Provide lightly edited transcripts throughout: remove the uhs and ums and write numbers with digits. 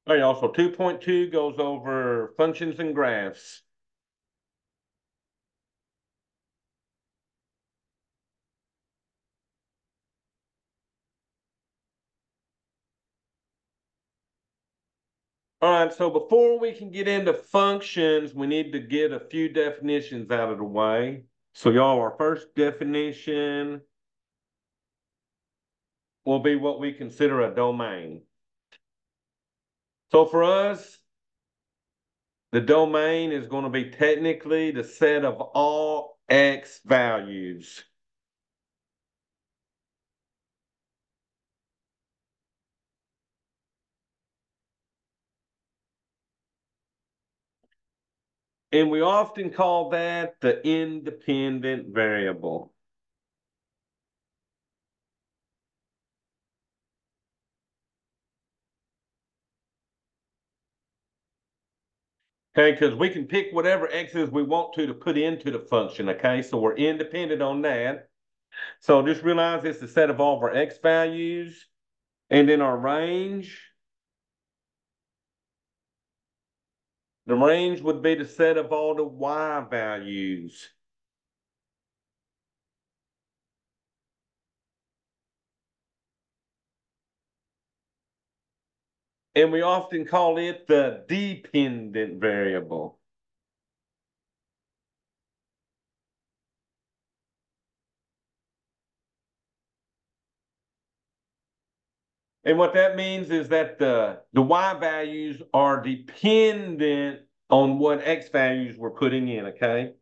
All right, y'all. So 2.2 goes over functions and graphs. All right, so before we can get into functions, we need to get a few definitions out of the way. So, y'all, our first definition will be what we consider a domain. So, for us, the domain is going to be technically the set of all x values. And we often call that the independent variable. Okay, because we can pick whatever x's we want to put into the function. Okay, so we're independent on that. So just realize it's the set of all of our x values. And then our range, the range would be the set of all the y values. And we often call it the dependent variable. And what that means is that the y values are dependent on what x values we're putting in, okay?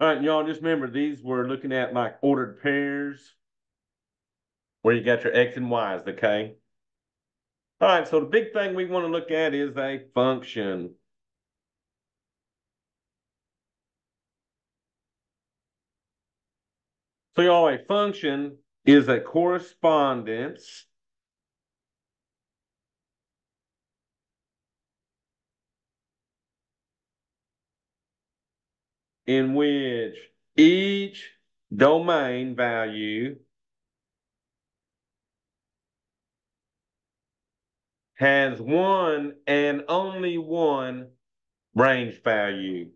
All right, y'all, just remember these we're looking at like ordered pairs where you got your x and y's, okay? All right, so the big thing we want to look at is a function. So y'all, a function is a correspondence in which each domain value has one and only one range value.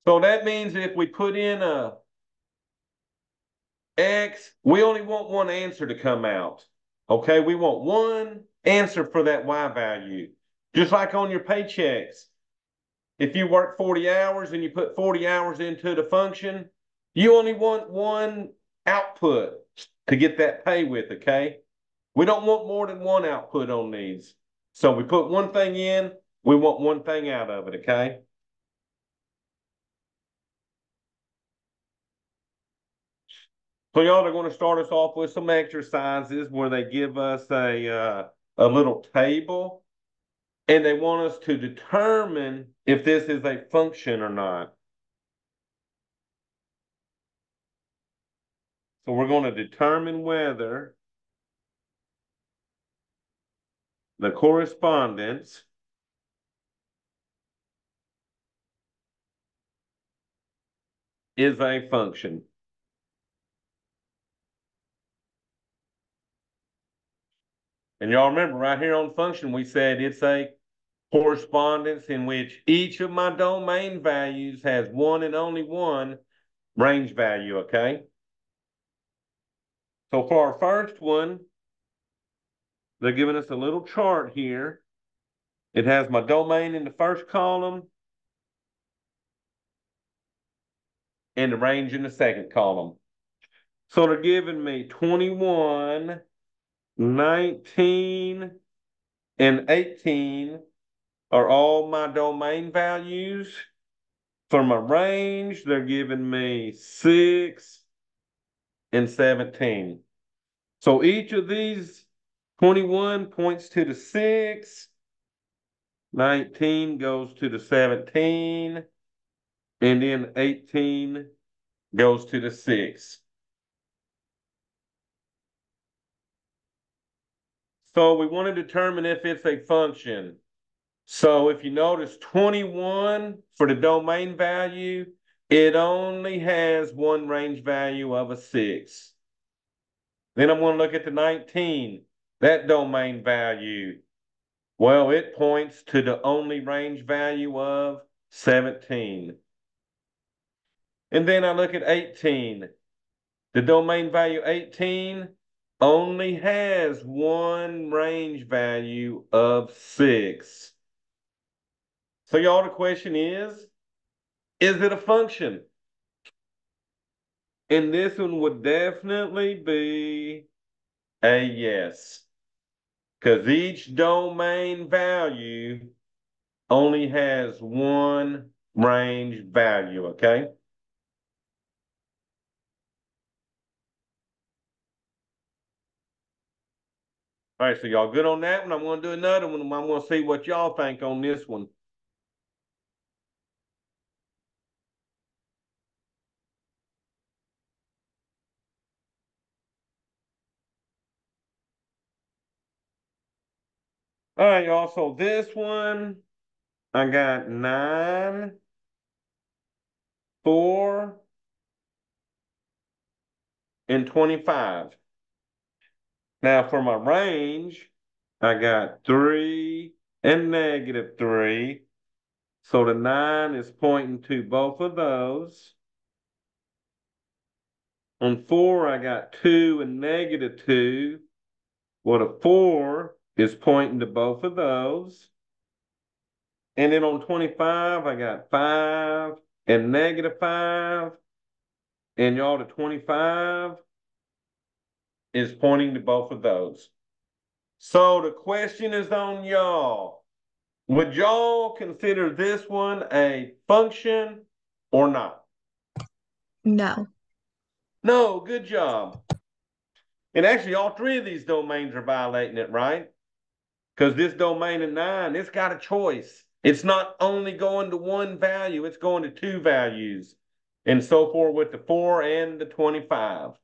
So that means if we put in a x, we only want one answer to come out. Okay, we want one answer for that y value. Just like on your paychecks. If you work 40 hours and you put 40 hours into the function, you only want one output to get that pay with, okay? We don't want more than one output on these. So we put one thing in, we want one thing out of it, okay? So y'all are going to start us off with some exercises where they give us a little table and they want us to determine if this is a function or not. So we're going to determine whether the correspondence is a function. And y'all remember right here on function, we said it's a correspondence in which each of my domain values has one and only one range value, okay? So for our first one, they're giving us a little chart here. It has my domain in the first column and the range in the second column. So they're giving me 21, 19, and 18 are all my domain values. For my range, they're giving me 6 and 17. So each of these 21 points to the 6, 19 goes to the 17, and then 18 goes to the 6. So we want to determine if it's a function. So if you notice 21 for the domain value, it only has one range value of a 6. Then I'm going to look at the 19, that domain value. Well, it points to the only range value of 17. And then I look at 18. The domain value 18 only has one range value of 6. So y'all, the question is it a function? And this one would definitely be a yes, because each domain value only has one range value, okay? All right, so y'all good on that one? I'm going to do another one. I'm going to see what y'all think on this one. All right, y'all. So this one, I got 9, 4, and 25. Now for my range, I got 3 and -3. So the 9 is pointing to both of those. On 4, I got 2 and -2. Well, the 4 is pointing to both of those. And then on 25, I got 5 and -5. And y'all, the 25 is pointing to both of those. So the question is on y'all. Would y'all consider this one a function or not? No. No, good job. And actually, all three of these domains are violating it, right? Because this domain in 9, it's got a choice. It's not only going to one value, it's going to two values. And so forth with the 4 and the 25.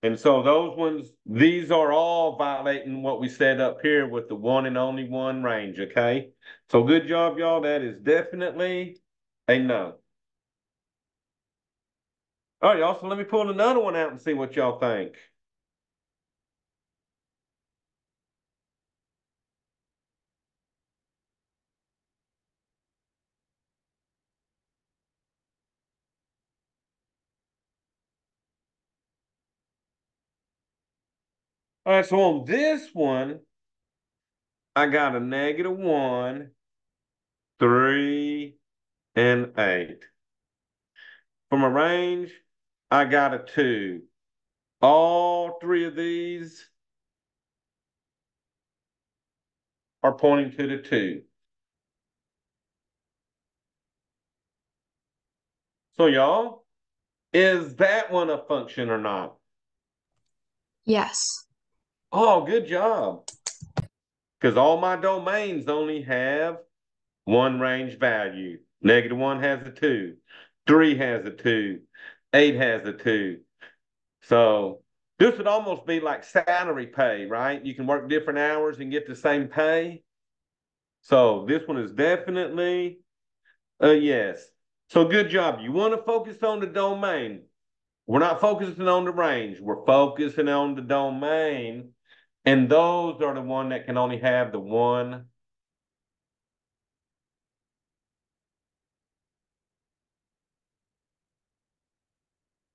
And so those ones, these are all violating what we said up here with the one and only one range, okay? So good job, y'all. That is definitely a no. All right, y'all. So let me pull another one out and see what y'all think. All right, so on this one, I got a -1, 3, and 8. For my range, I got a 2. All three of these are pointing to the 2. So y'all, is that one a function or not? Yes. Oh, good job. Because all my domains only have one range value. -1 has a 2. 3 has a 2. 8 has a 2. So this would almost be like salary pay, right? You can work different hours and get the same pay. So this one is definitely a yes. So good job. You want to focus on the domain. We're not focusing on the range. We're focusing on the domain. And those are the one that can only have the one.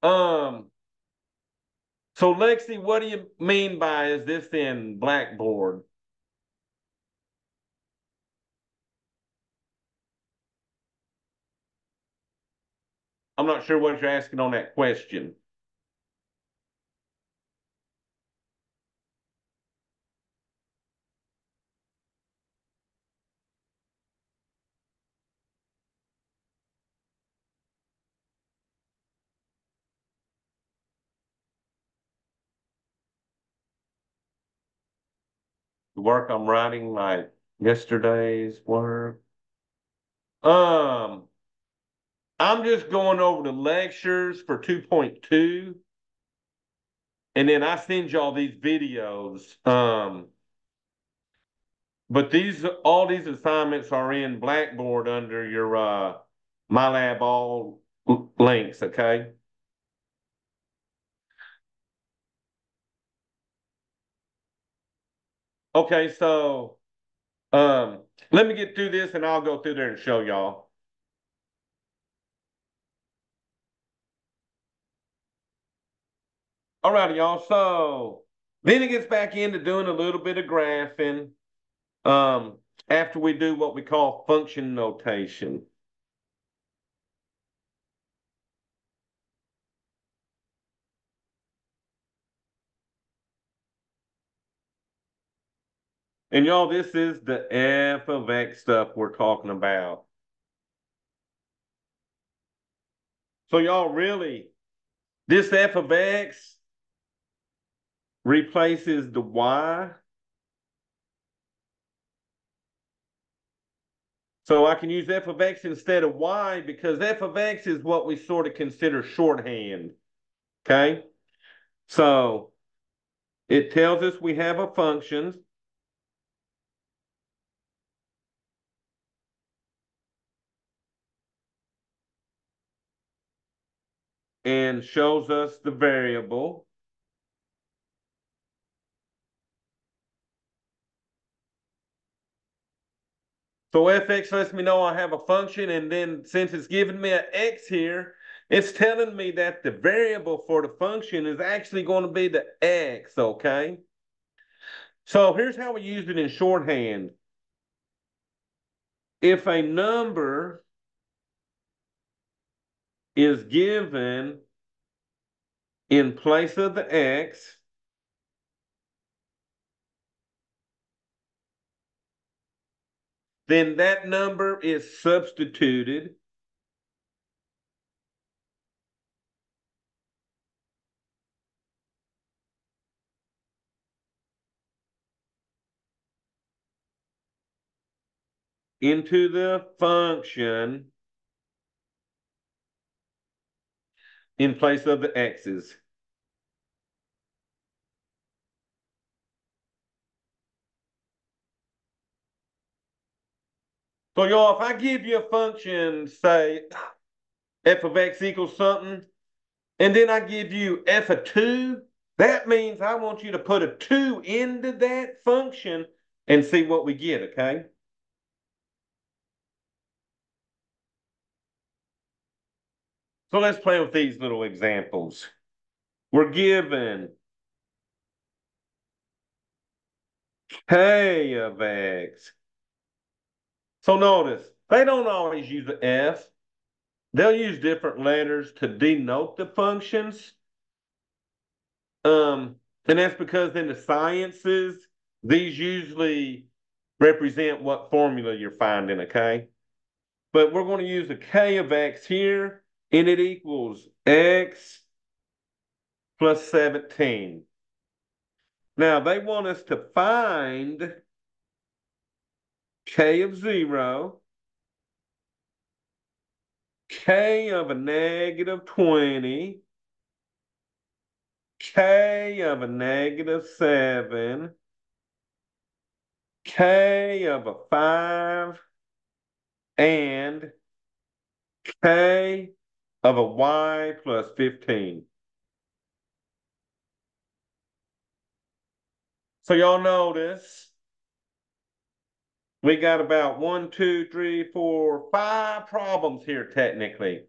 Um, so Lexi, what do you mean by is this in Blackboard? I'm not sure what you're asking on that question. The work I'm writing, like Yesterday's work. Um, I'm just going over the lectures for 2.2, and then I send y'all these videos. But all these assignments are in Blackboard under your MyLab all links, okay? Okay, so let me get through this and I'll go through there and show y'all. All right, y'all. So then it gets back into doing a little bit of graphing um, after we do what we call function notation. And y'all, this is the f of x stuff we're talking about. So y'all really, this f of x replaces the y. So I can use f of x instead of y because f of x is what we sort of consider shorthand. Okay? So it tells us we have a function and shows us the variable. So fx lets me know I have a function, and then since it's giving me an x here, it's telling me that the variable for the function is actually going to be the x, okay? So here's how we use it in shorthand. If a number is given in place of the x, then that number is substituted into the function in place of the x's. So y'all, if I give you a function, say f of x equals something, and then I give you f of 2, that means I want you to put a 2 into that function and see what we get, okay? So let's play with these little examples. We're given k of x. So notice, they don't always use an f. They'll use different letters to denote the functions. And that's because in the sciences, these usually represent what formula you're finding, okay? But we're going to use a k of x here, and it equals x plus 17. Now, they want us to find k of 0, k of a negative 20, k of a negative 7, k of a 5, and k of a y plus 15. So y'all notice we got about 1, 2, 3, 4, 5 problems here technically.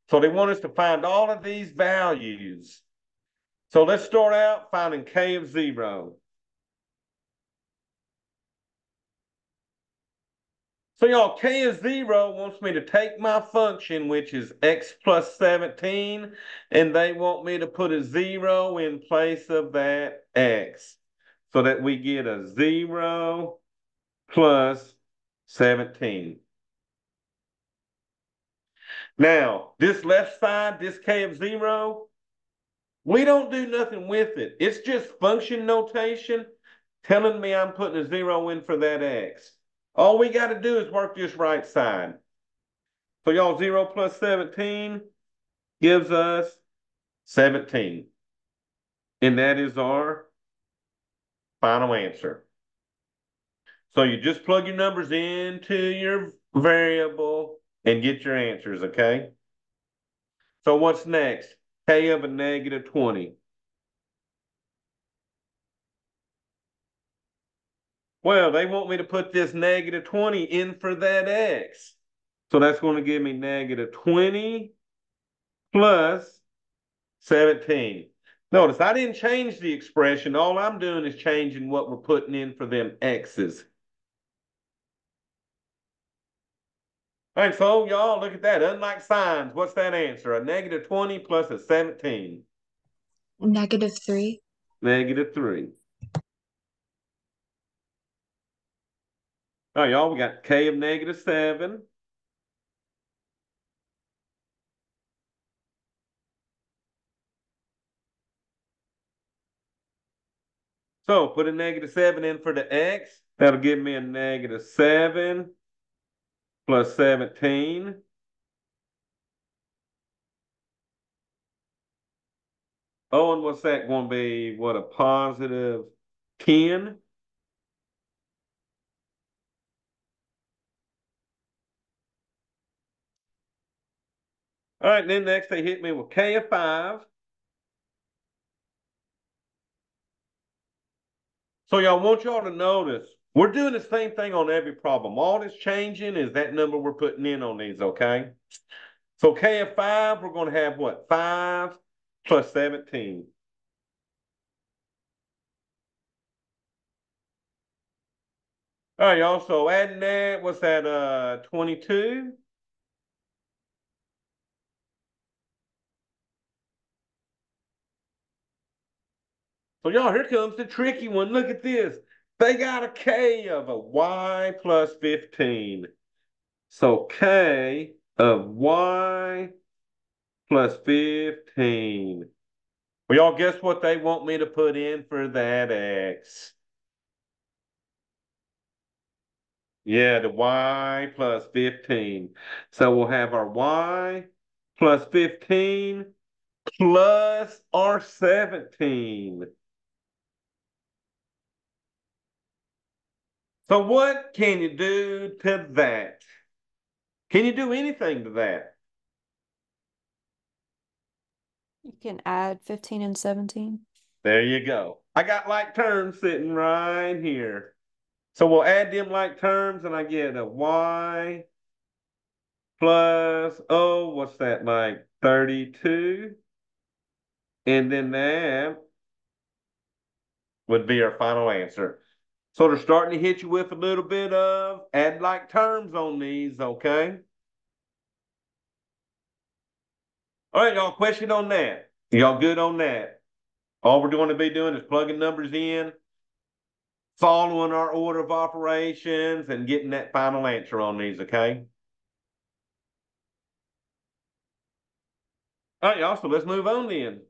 So they want us to find all of these values. So let's start out finding k of 0. So y'all, k of 0 wants me to take my function, which is x plus 17, and they want me to put a 0 in place of that x so that we get a 0 plus 17. Now, this left side, this k of 0, we don't do nothing with it. It's just function notation telling me I'm putting a 0 in for that x. All we got to do is work this right side. So y'all 0 plus 17 gives us 17. And that is our final answer. So you just plug your numbers into your variable and get your answers, okay? So what's next? K of a negative 20. Well, they want me to put this negative 20 in for that x. So that's going to give me negative 20 plus 17. Notice I didn't change the expression. All I'm doing is changing what we're putting in for them x's. All right, so y'all look at that. Unlike signs, what's that answer? A negative 20 plus a 17. -3. Negative 3. All right, y'all, we got k of negative 7. So put a negative 7 in for the x. That'll give me a negative 7 plus 17. Oh, and what's that going to be? What, a positive 10? All right, then next they hit me with k of 5. So y'all want y'all to notice, we're doing the same thing on every problem. All that's changing is that number we're putting in on these, okay? So k of 5, we're going to have what? 5 plus 17. All right, y'all. So adding that, what's that? 22. So y'all, here comes the tricky one. Look at this. They got a K of a Y plus 15. So K of Y plus 15. Well, y'all guess what they want me to put in for that X? Yeah, the Y plus 15. So we'll have our Y plus 15 plus our 17. So what can you do to that? Can you do anything to that? You can add 15 and 17. There you go. I got like terms sitting right here. So we'll add them like terms and I get a Y plus, oh, what's that like? 32. And then that would be our final answer. So they're starting to hit you with a little bit of add like terms on these, okay? All right, y'all, question on that. Y'all good on that? All we're going to be doing is plugging numbers in, following our order of operations, and getting that final answer on these, okay? All right, y'all, so let's move on then.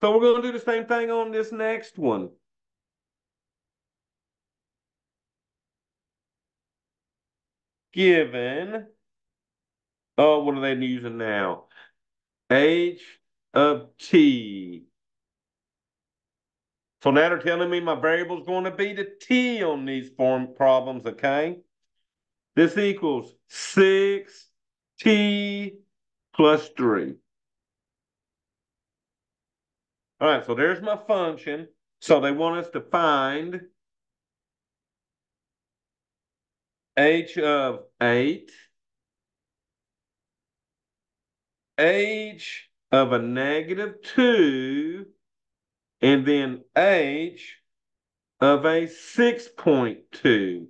So we're going to do the same thing on this next one. Given, oh, what are they using now? H of t. So now they're telling me my variable is going to be the t on these form problems, okay? This equals 6t plus 3. All right, so there's my function. So they want us to find h of 8, h of a negative 2, and then h of a 6.2.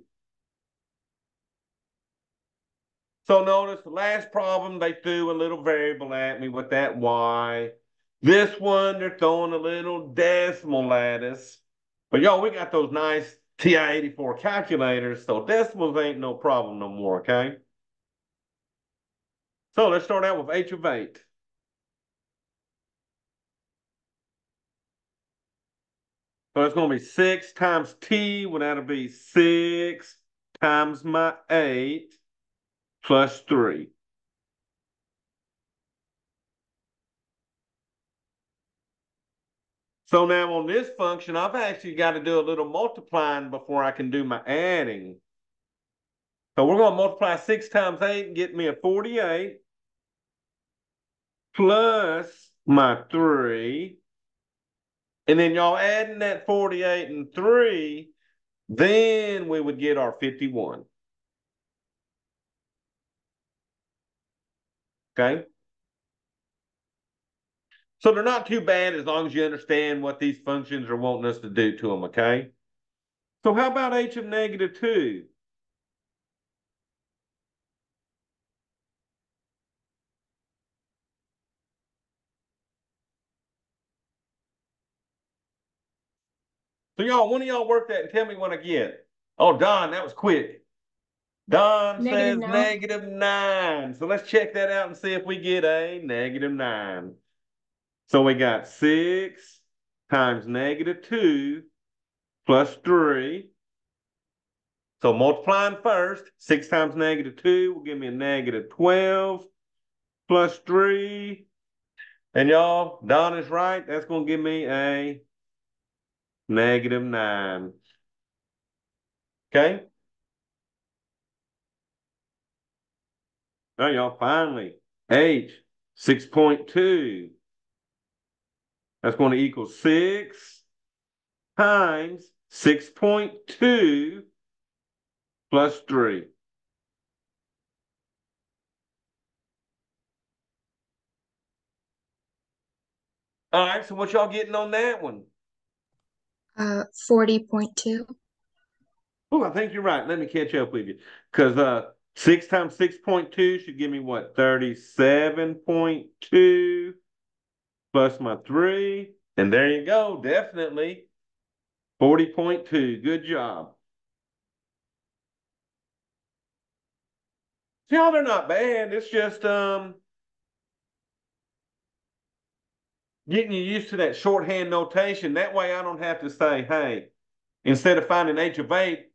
So notice the last problem, they threw a little variable at me with that y. This one, they're throwing a little decimal at us. But y'all, we got those nice TI-84 calculators, so decimals ain't no problem no more, okay? So let's start out with h of 8. So it's going to be 6 times t, well, that'll be 6 times my 8 plus 3. So now on this function, I've actually got to do a little multiplying before I can do my adding. So we're going to multiply 6 times 8 and get me a 48 plus my 3. And then y'all adding that 48 and 3, then we would get our 51. Okay? So they're not too bad as long as you understand what these functions are wanting us to do to them, okay? So how about h of negative 2? So y'all, one of y'all work that and tell me what I get. Oh, Don, that was quick. Don says -9. -9. So let's check that out and see if we get a -9. So we got 6 times -2 plus 3. So multiplying first, 6 times -2 will give me a -12 plus 3. And y'all, Don is right. That's going to give me a -9. Okay? All right, y'all, finally, H, 6.2. That's going to equal 6 times 6.2 plus 3. All right, so what y'all getting on that one? 40.2. Oh, I think you're right. Let me catch up with you. Because 6 times 6.2 should give me what? 37.2 plus my 3. And there you go. Definitely 40.2. Good job. See, y'all, they're not bad. It's just getting you used to that shorthand notation. That way I don't have to say, hey, instead of finding h of 8,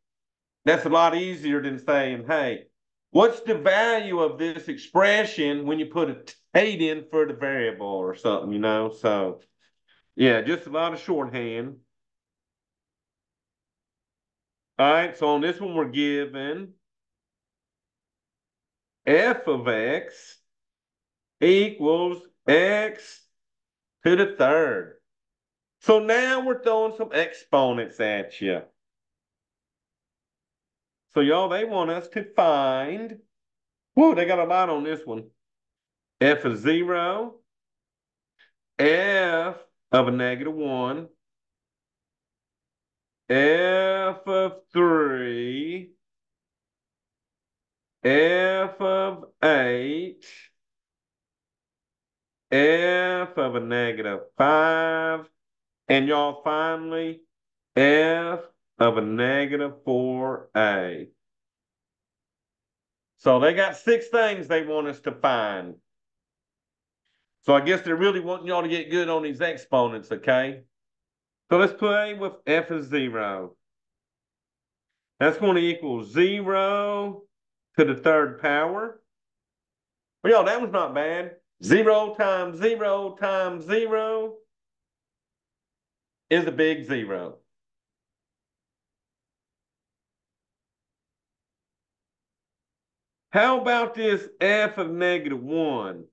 that's a lot easier than saying, hey, what's the value of this expression when you put a 8 in for the variable or something, you know? So, yeah, just a lot of shorthand. All right, so on this one, we're given f of x equals x to the third. So now we're throwing some exponents at you. So y'all, they want us to find, whoa, they got a lot on this one. F of 0, f of a -1, f of 3, f of 8, f of a -5, and y'all finally, f of a -4a. So they got 6 things they want us to find. So I guess they're really wanting y'all to get good on these exponents, okay? So let's play with f of 0. That's going to equal 0 to the third power. Well, y'all, that was not bad. 0 times 0 times 0 is a big 0. How about this f of -1?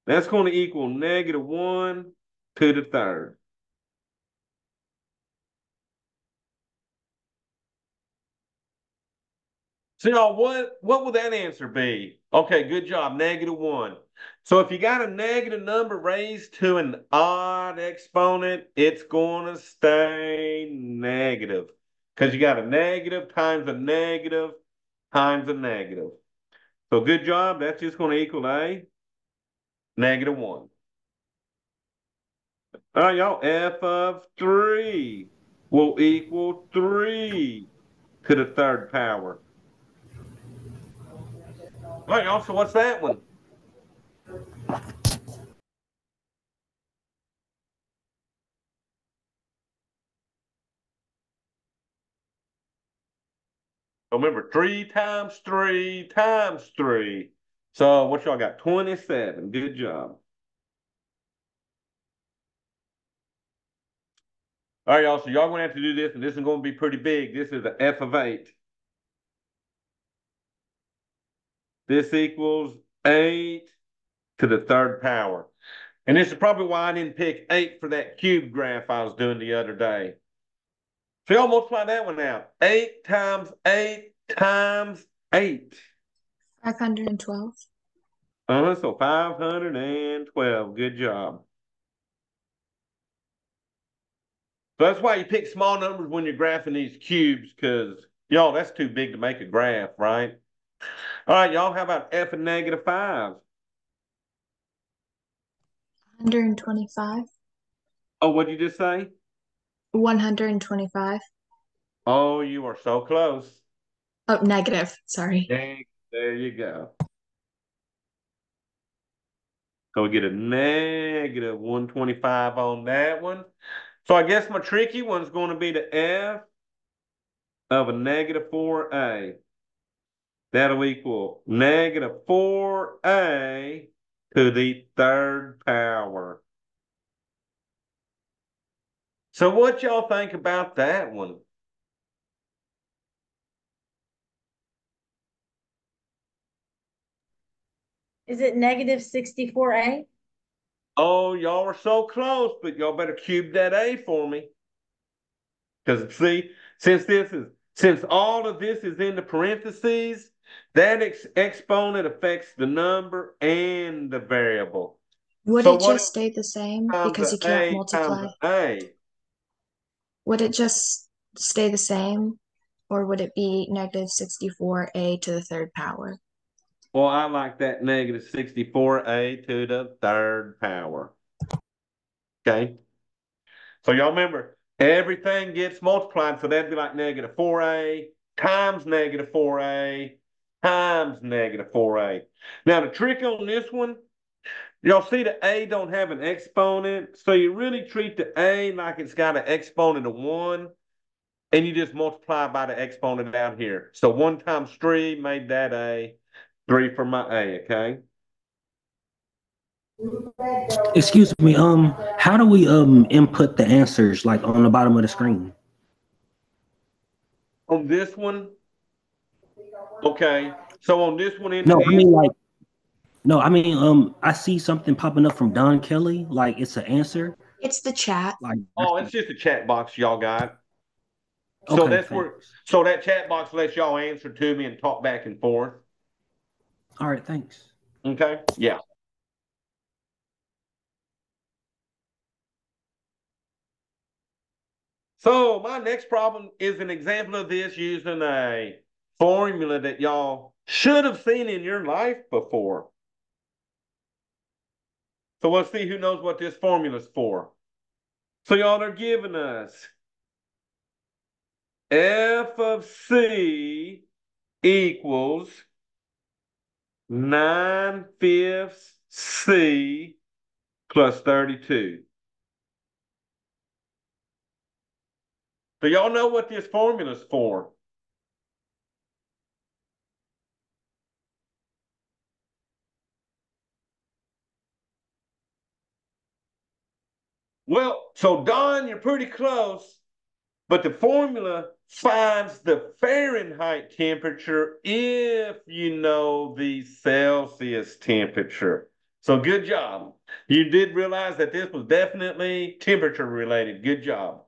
That's going to equal -1 to the third. So y'all, what will that answer be? Okay, good job, -1. So if you got a negative number raised to an odd exponent, it's going to stay negative. Because you got a negative times a negative times a negative. So good job, that's just going to equal a -1. All right, y'all, f of 3 will equal 3 to the third power. All right, y'all, so what's that one? So remember, 3 times 3 times 3. So what y'all got? 27. Good job. All right, y'all. So y'all gonna have to do this, and this is gonna be pretty big. This is the f of 8. This equals 8 to the third power. And this is probably why I didn't pick 8 for that cube graph I was doing the other day. So y'all multiply that one out. 8 times 8 times 8. 512. So 512. Good job. So that's why you pick small numbers when you're graphing these cubes, because, y'all, that's too big to make a graph, right? All right, y'all, how about f of negative 5? 125. Oh, what'd you just say? 125. Oh, you are so close. Oh, negative. Sorry. There you go. So we get a negative 125 on that one. So I guess my tricky one's going to be the f of a negative 4a. That'll equal negative 4a to the third power. So what y'all think about that one? Is it negative 64a? Oh, y'all are so close, but y'all better cube that a for me. Because see, since all of this is in the parentheses, that exponent affects the number and the variable. Would So it what just stay the same times because a you can't times multiply? a? Would it just stay the same, or would it be negative 64a to the third power? Well, I like that negative 64a to the third power. Okay. So y'all remember, everything gets multiplied. So that'd be like negative 4a times negative 4a times negative 4a. Now, the trick on this one, y'all see the a don't have an exponent. So you really treat the a like it's got an exponent of 1. And you just multiply by the exponent out here. So 1 times 3 made that a. 3 for my a, okay? Excuse me, how do we input the answers like on the bottom of the screen? On this one, okay. So on this one in the No, I mean answer, like I see something popping up from Don Kelly, like it's an answer. It's the chat. Like oh, it's just a chat box y'all got. So okay, that's where, thanks. so that chat box lets y'all answer to me and talk back and forth. All right, thanks. Okay, yeah. So my next problem is an example of this using a formula that y'all should have seen in your life before. So let's see who knows what this formula is for. So y'all are giving us f of c equals 9/5 c plus 32. So y'all know what this formula is for. Well, so Don, you're pretty close, but the formula finds the Fahrenheit temperature if you know the Celsius temperature. So good job. You did realize that this was definitely temperature related. Good job.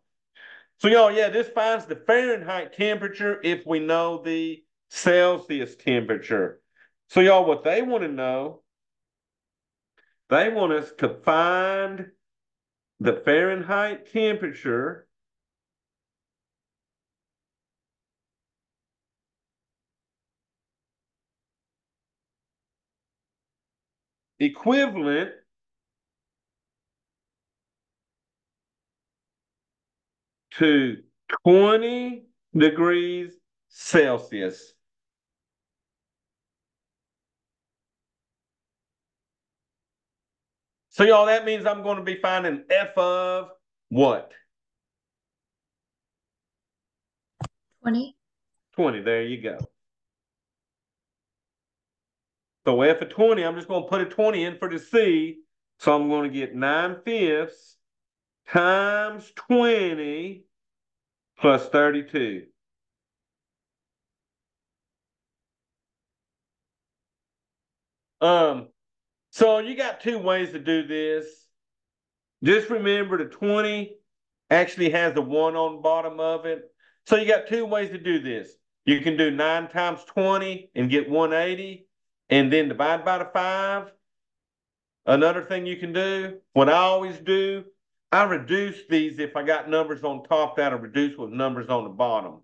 So y'all, yeah, this finds the Fahrenheit temperature if we know the Celsius temperature. So y'all, what they want to know, they want us to find the Fahrenheit temperature equivalent to 20 degrees Celsius. So y'all, that means I'm going to be finding F of what? 20. 20. There you go. So f of 20, I'm just going to put a 20 in for the C. So I'm going to get 9/5 times 20 plus 32. So you got two ways to do this. Just remember the 20 actually has a 1 on the bottom of it. So you got two ways to do this. You can do 9 times 20 and get 180 and then divide by the 5. Another thing you can do, what I always do, I reduce these if I got numbers on top that'll reduce with numbers on the bottom.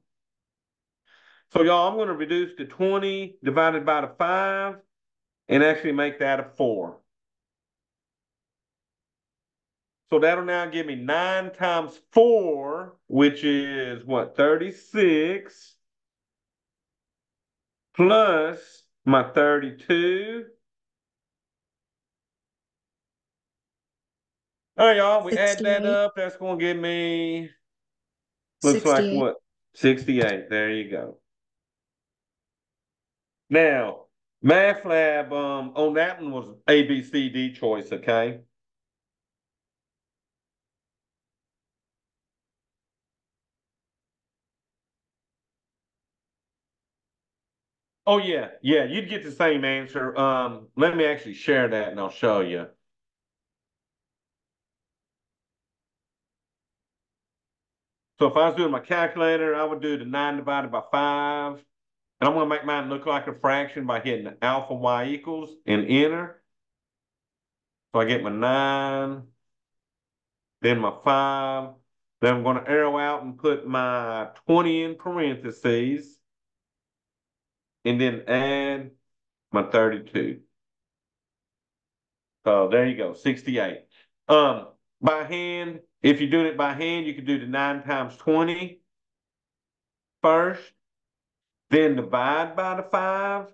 So y'all, I'm going to reduce the 20 divided by the 5 and actually make that a 4. So that'll now give me 9 times 4, which is what, 36, plus my 32. All right, y'all, we add that 68. up. That's going to give me, looks like 68. what? 68. There you go. Now, Math Lab, on that one was A, B, C, D choice, okay? Oh yeah, yeah, you'd get the same answer. Let me actually share that and I'll show you. So if I was doing my calculator, I would do the 9 divided by 5. And I'm going to make mine look like a fraction by hitting alpha y equals and enter. So I get my 9, then my 5. Then I'm going to arrow out and put my 20 in parentheses. And then add my 32. So there you go, 68. By hand, if you're doing it by hand, you could do the 9 times 20 first, then divide by the 5.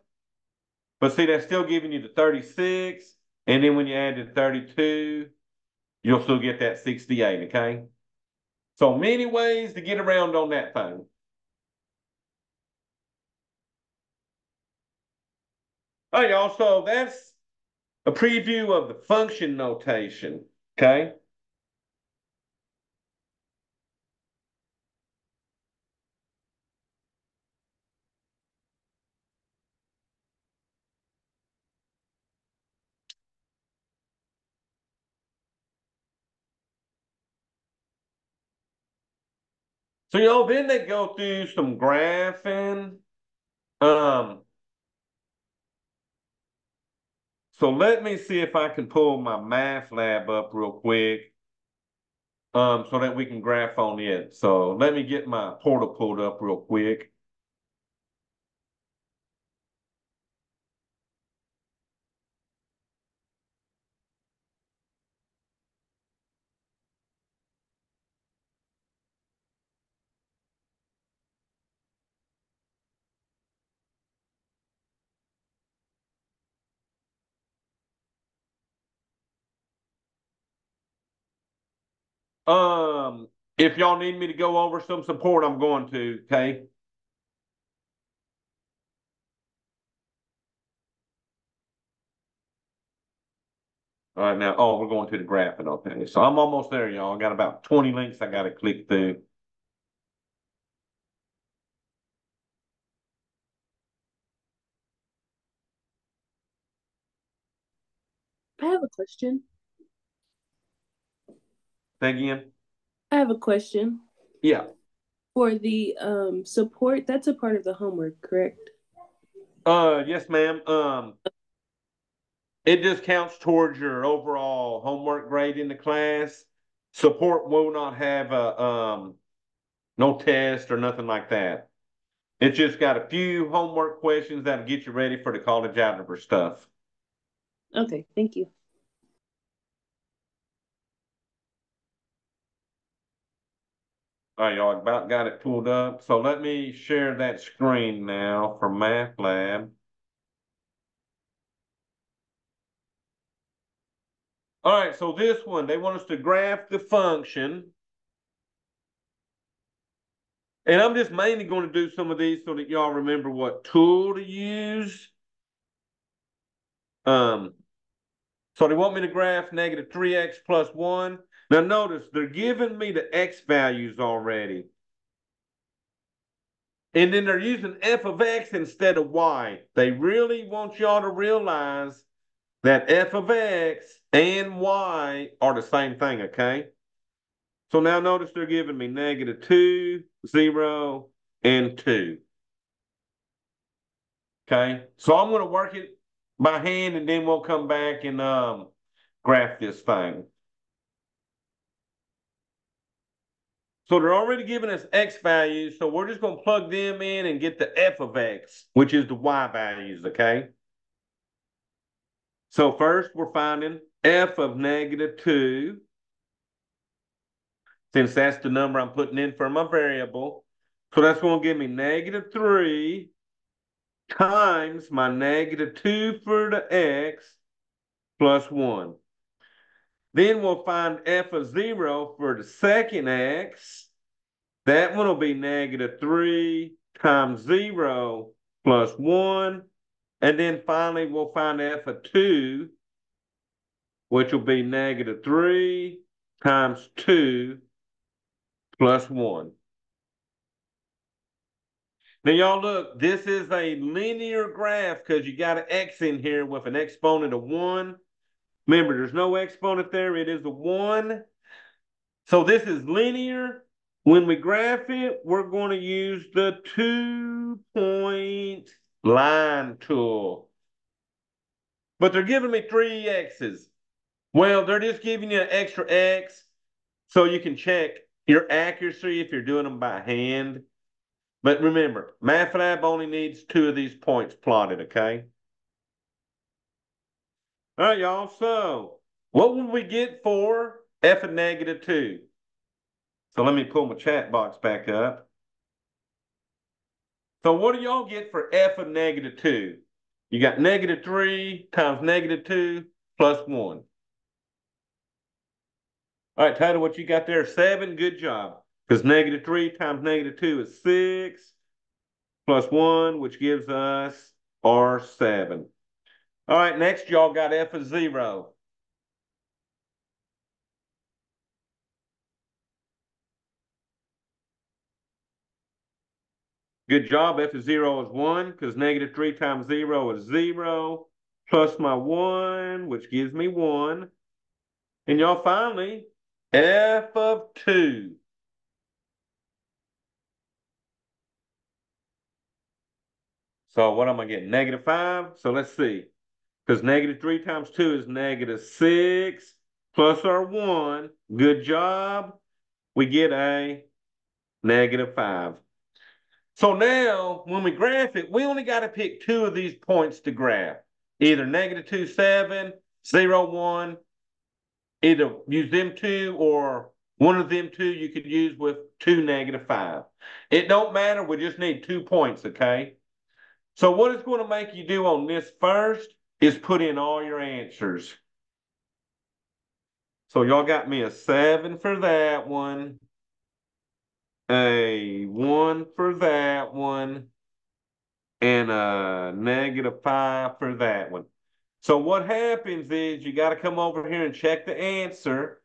But see, that's still giving you the 36. And then when you add the 32, you'll still get that 68, okay? So many ways to get around on that thing. All right, y'all, so that's a preview of the function notation, okay? So, y'all, then they go through some graphing. So let me see if I can pull my math lab up real quick, so that we can graph on it. So let me get my portal pulled up real quick. Um, if y'all need me to go over some support, I'm going to, okay? All right, now, oh, we're going to the graphing, okay. So I'm almost there, y'all. I got about 20 links I got to click through. I have a question. Say again? I have a question. Yeah. For the support, that's a part of the homework, correct? Yes, ma'am. It just counts towards your overall homework grade in the class. Support will not have a no test or nothing like that. It's just got a few homework questions that'll get you ready for the college algebra stuff. Okay, thank you. All right, y'all about got it pulled up. So let me share that screen now for Math Lab. All right, so this one, they want us to graph the function And I'm just mainly going to do some of these so that y'all remember what tool to use. So they want me to graph negative 3x plus 1. Now notice, they're giving me the x values already. And then they're using f of x instead of y. They really want y'all to realize that f of x and y are the same thing, okay? So now notice they're giving me negative 2, 0, and 2. Okay, so I'm going to work it by hand and then we'll come back and graph this thing. So they're already giving us x values, so we're just going to plug them in and get the f of x, which is the y values, okay? So first we're finding f of negative 2, since that's the number I'm putting in for my variable. So that's going to give me negative 3 times my negative 2 for the x plus 1. Then we'll find f of 0 for the second x. That one will be negative 3 times 0 plus 1. And then finally, we'll find f of 2, which will be negative 3 times 2 plus 1. Now, y'all look, this is a linear graph because you got an x in here with an exponent of 1. Remember, there's no exponent there. It is a 1. So this is linear. When we graph it, we're going to use the 2-point line tool. But they're giving me 3 x's. Well, they're just giving you an extra x so you can check your accuracy if you're doing them by hand. But remember, MATLAB only needs 2 of these points plotted, okay? All right, y'all. So what would we get for f of negative 2? So let me pull my chat box back up. So what do y'all get for f of negative 2? You got negative 3 times negative 2 plus 1. All right, Tyler, what you got there? 7. Good job. Because negative 3 times negative 2 is 6 plus 1, which gives us R7. All right, next y'all got f of 0. Good job. F of 0 is 1 because negative 3 times 0 is 0 plus my 1, which gives me 1. And y'all finally, f of 2. So what am I getting? Negative 5. So let's see. Because negative 3 times 2 is negative 6 plus our 1. Good job. We get a negative 5. So now, when we graph it, we only got to pick 2 of these points to graph. Either negative 2, 7, 0, 1. Either use them 2 or one of them 2 you could use with 2, negative 5. It don't matter. We just need 2 points, okay? So what it's going to make you do on this first is put in all your answers. So y'all got me a 7 for that one, a 1 for that one, and a negative 5 for that one. So what happens is you got to come over here and check the answer.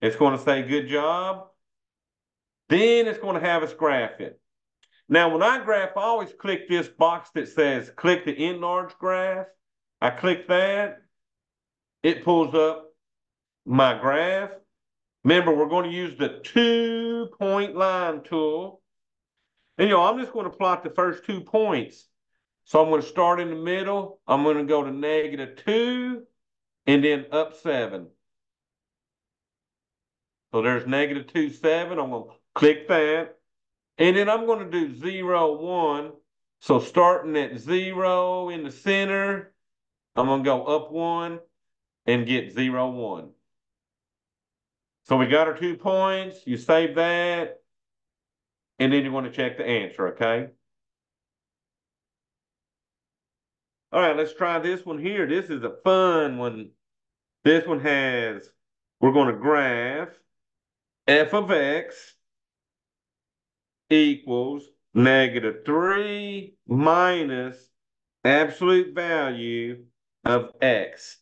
It's going to say good job. Then it's going to have us graph it. Now, when I graph, I always click this box that says click the enlarge graph. I click that. It pulls up my graph. Remember, we're going to use the 2-point line tool. And I'm just going to plot the first 2 points. So I'm going to start in the middle. I'm going to go to negative 2 and then up 7. So there's negative 2, 7. I'm going to click that. And then I'm going to do 0, 1. So starting at 0 in the center, I'm going to go up 1 and get 0, 1. So we got our 2 points. You save that. And then you want to check the answer, okay? All right, let's try this one here. This is a fun one. This one we're going to graph f of x equals -3 minus absolute value of x.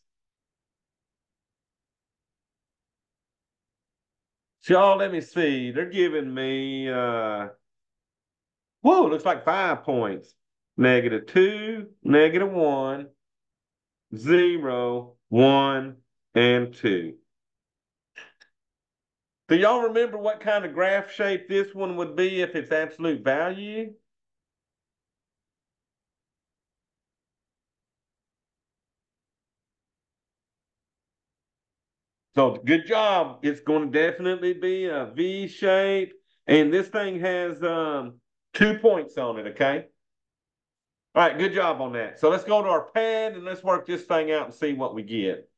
So y'all, let me see. They're giving me, whoa, looks like 5 points. -2, -1, 0, 1, and 2. Do y'all remember what kind of graph shape this one would be if it's absolute value? So good job. It's going to definitely be a V shape. And this thing has 2 points on it, okay? All right, good job on that. So let's go to our pad and let's work this thing out and see what we get.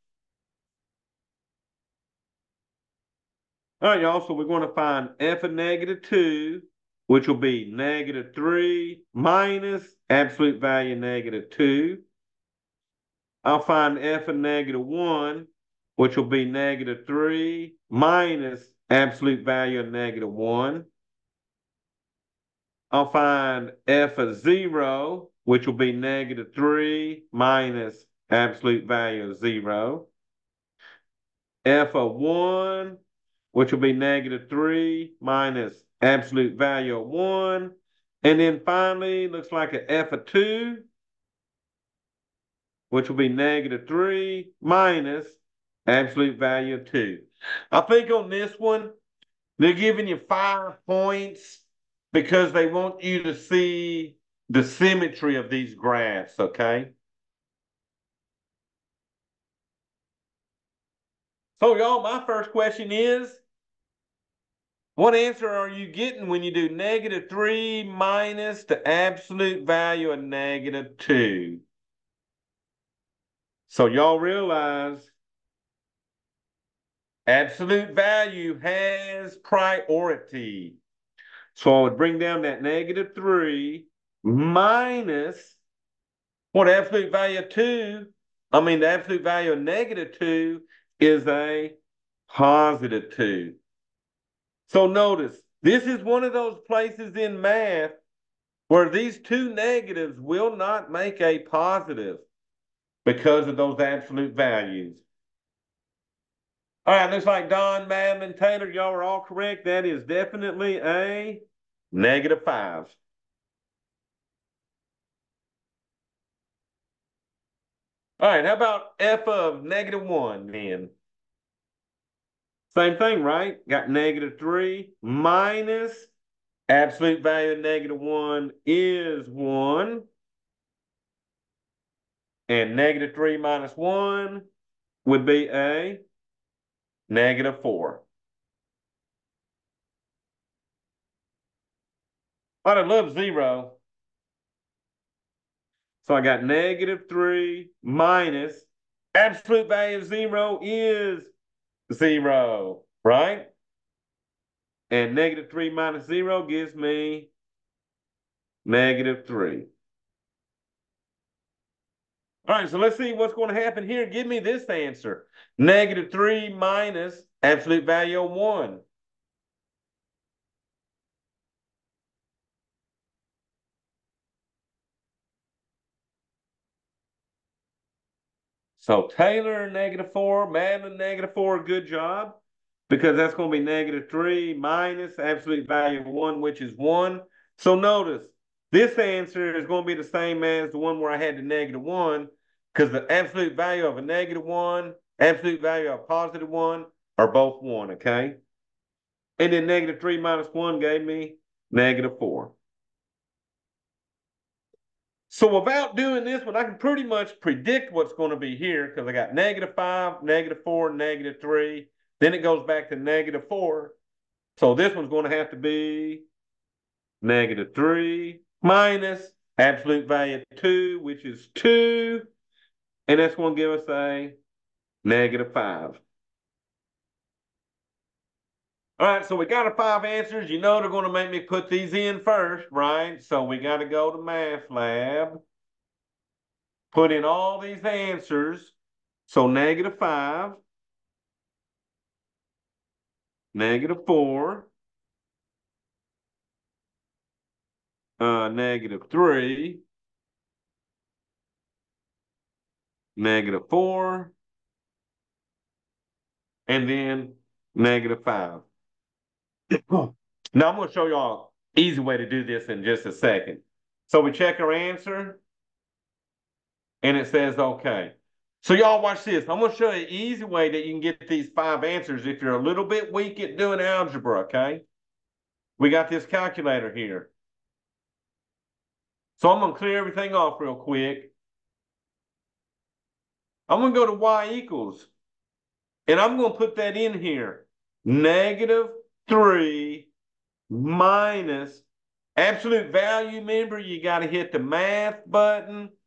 All right, y'all, so we're going to find f of -2, which will be -3 minus absolute value -2. I'll find f of -1, which will be -3 minus absolute value of -1. I'll find f of 0, which will be -3 minus absolute value of 0. F of 1, which will be -3 minus absolute value of 1. And then finally, looks like an f of 2, which will be -3 minus absolute value of 2. I think on this one, they're giving you 5 points because they want you to see the symmetry of these graphs, okay? So y'all, my first question is, what answer are you getting when you do -3 minus the absolute value of -2? So y'all realize absolute value has priority. So I would bring down that -3 minus what absolute value of 2, the absolute value of -2 is a +2. So notice, this is one of those places in math where these two negatives will not make a positive because of those absolute values. All right, looks like Don, Madam, and Taylor, y'all are all correct. That is definitely a -5. All right, how about f of -1 then? Same thing, right? Got -3 minus absolute value of -1 is 1. And -3 minus 1 would be a -4. But I love 0. So I got -3 minus absolute value of 0 is 0, right? And -3 minus 0 gives me -3. All right, so let's see what's going to happen here. Give me this answer. -3 minus absolute value of 1. So Taylor, -4, Madeline, -4, good job. Because that's going to be -3 minus absolute value of 1, which is 1. So notice, this answer is going to be the same as the one where I had the -1, because the absolute value of a -1, absolute value of a +1 are both 1, okay? And then -3 minus 1 gave me -4. So without doing this one, I can pretty much predict what's going to be here because I got -5, -4, -3. Then it goes back to -4. So this one's going to have to be -3 minus absolute value of 2, which is 2. And that's going to give us a -5. All right, so we got our 5 answers. You know they're going to make me put these in first, right? So we got to go to Math Lab. Put in all these answers. So -5, -4, -3, -4, and then -5. Now I'm going to show y'all an easy way to do this in just a second. So we check our answer, and it says okay. So y'all watch this. I'm going to show you an easy way that you can get these 5 answers if you're a little bit weak at doing algebra, okay? We got this calculator here. So I'm going to clear everything off real quick. I'm going to go to y equals, and I'm going to put that in here. -3 minus absolute value. Remember, you got to hit the math button,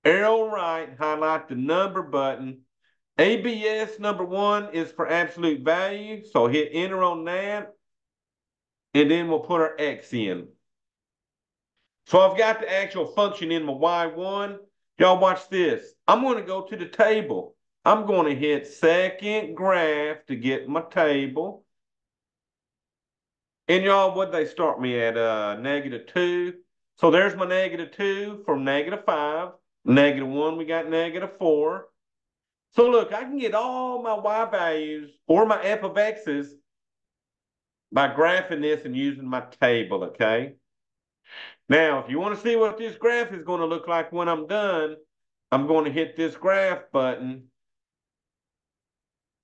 arrow right, highlight the number button. ABS number 1 is for absolute value, so hit enter on that, and then we'll put our X in. So I've got the actual function in my Y1. Y'all watch this. I'm going to go to the table. I'm going to hit second graph to get my table. And y'all, what'd they start me at? -2. So there's my -2 from -5. -1, we got -4. So look, I can get all my Y values or my f of x's by graphing this and using my table, okay? Now, if you want to see what this graph is going to look like when I'm done, I'm going to hit this graph button.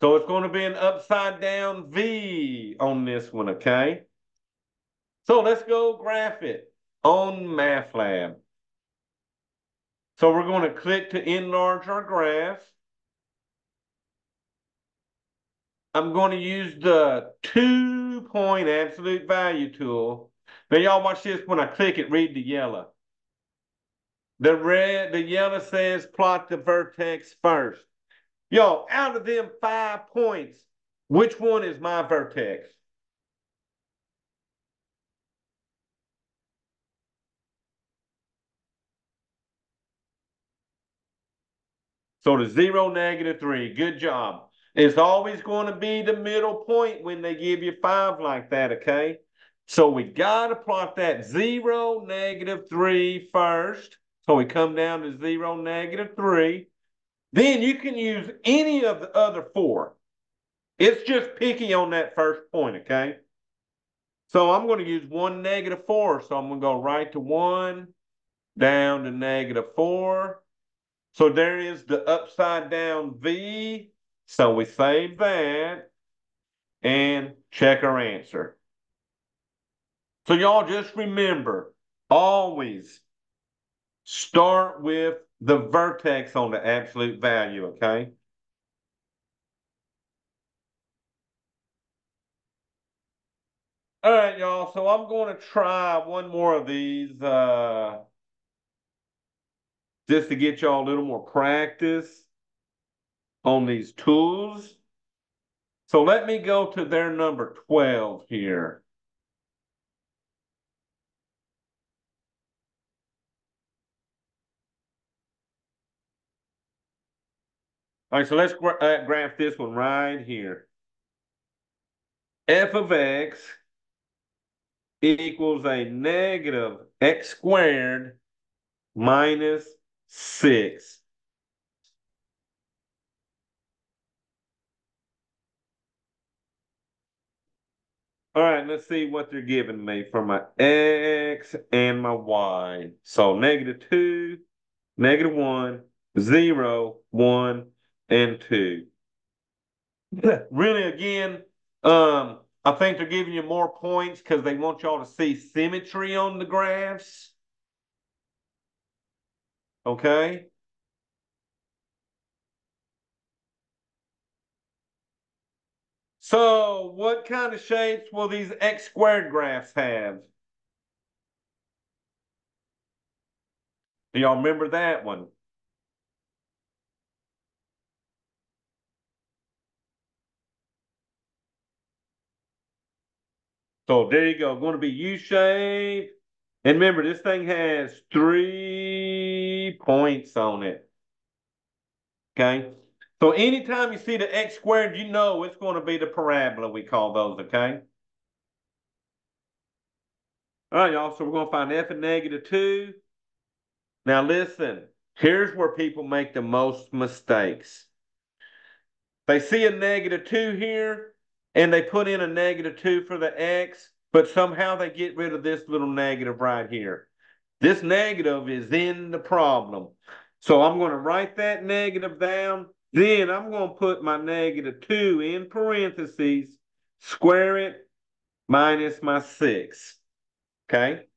So it's going to be an upside down V on this one, okay? So let's go graph it on MathLab. So we're going to click to enlarge our graph. I'm going to use the 2-point absolute value tool. Now y'all watch this. When I click it, read the yellow. The yellow says plot the vertex first. Y'all, out of them 5 points, which one is my vertex? So the 0, -3, good job. It's always going to be the middle point when they give you 5 like that, okay? So we got to plot that 0, -3 first. So we come down to 0, -3. Then you can use any of the other 4. It's just picky on that first point, okay? So I'm going to use 1, -4. So I'm going to go right to 1, down to -4. So there is the upside down V. So we save that and check our answer. So y'all just remember, always start with the vertex on the absolute value, okay? All right, y'all. So I'm going to try one more of these just to get y'all a little more practice on these tools. So let me go to their number 12 here. All right, so let's graph this one right here. F of x equals a -x² minus 6. All right, let's see what they're giving me for my x and my y. So -2, -1, 0, 1, and 2. Really, again, I think they're giving you more points because they want y'all to see symmetry on the graphs. Okay? So what kind of shapes will these x² graphs have? Do y'all remember that one? So there you go. Going to be U-shape. And remember, this thing has 3 points on it. Okay? So anytime you see the x², you know it's going to be the parabola, we call those, okay? All right, y'all, so we're going to find f of -2. Now listen, here's where people make the most mistakes. They see a -2 here, and they put in a -2 for the x, but somehow they get rid of this little negative right here. This negative is in the problem. So I'm going to write that negative down. Then I'm going to put my -2 in parentheses, square it, minus my 6. Okay?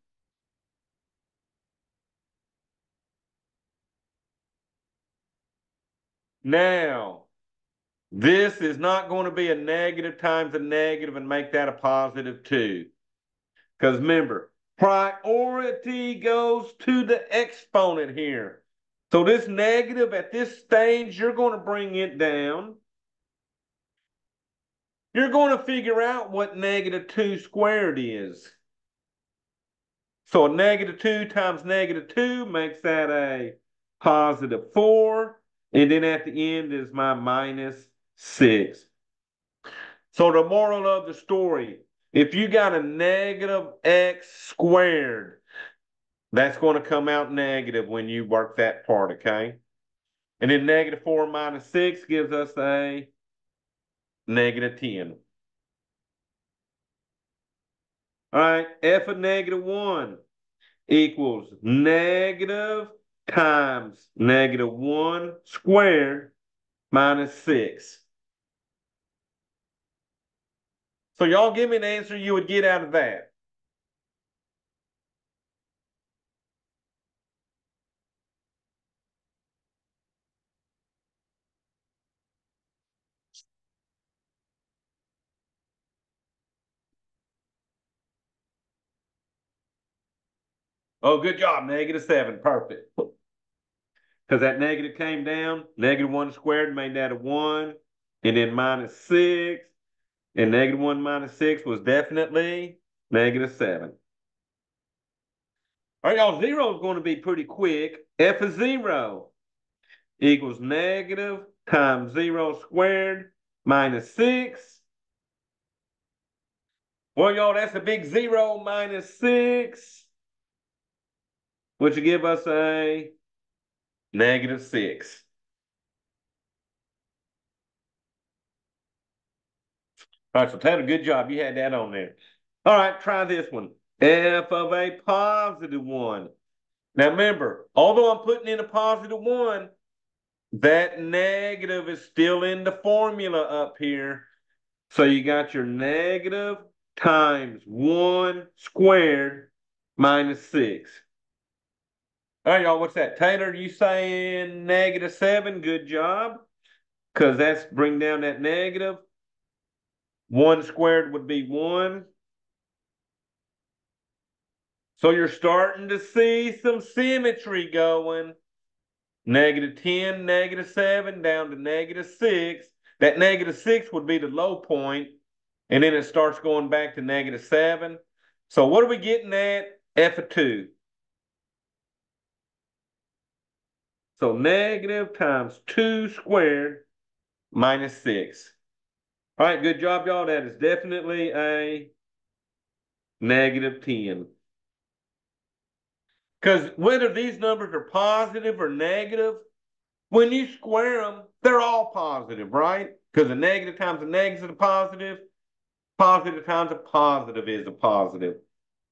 Now, this is not going to be a negative times a negative and make that a +2. Because remember, priority goes to the exponent here. So this negative at this stage, you're going to bring it down. You're going to figure out what -2 squared is. So a -2 times -2 makes that a +4. And then at the end is my -6. So the moral of the story, if you got a -x², that's going to come out negative when you work that part, okay? And then -4 minus 6 gives us a -10. All right, f of -1 equals negative times -1 squared minus 6. So y'all give me an answer you would get out of that. Oh, good job, -7, perfect. Because that negative came down, -1 squared made that a 1, and then -6, and -1 minus 6 was definitely -7. All right, y'all, 0 is going to be pretty quick. F of 0 equals negative times 0 squared minus 6. Well, y'all, that's a big 0 minus 6, which will give us a -6. All right, so Taylor, good job. You had that on there. All right, try this one. F of a +1. Now remember, although I'm putting in a +1, that negative is still in the formula up here. So you got your negative times 1 squared minus 6. All right, y'all, what's that? Taylor, you saying -7? Good job. Because that's bring down that negative. 1 squared would be 1. So you're starting to see some symmetry going. -10, -7, down to -6. That -6 would be the low point, and then it starts going back to -7. So what are we getting at? F of 2. So negative times 2 squared minus 6. All right, good job, y'all. That is definitely a -10. Because whether these numbers are positive or negative, when you square them, they're all positive, right? Because a negative times a negative is a positive. Positive times a positive is a positive.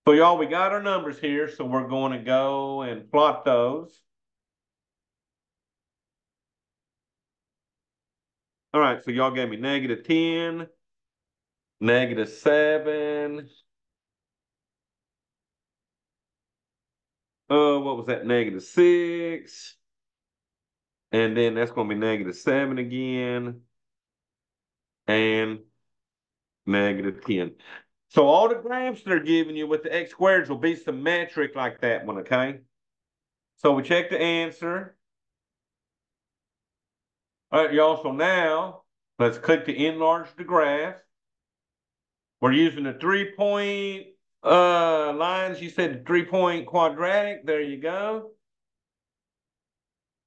So y'all, we got our numbers here, so we're going to go and plot those. All right, so y'all gave me -10, -7. What was that? -6. And then that's going to be -7 again. And -10. So all the graphs they're giving you with the x squareds will be symmetric like that one, okay? So we check the answer. All right, y'all, so now let's click to enlarge the graph. We're using the 3-point lines. You said 3-point quadratic. There you go.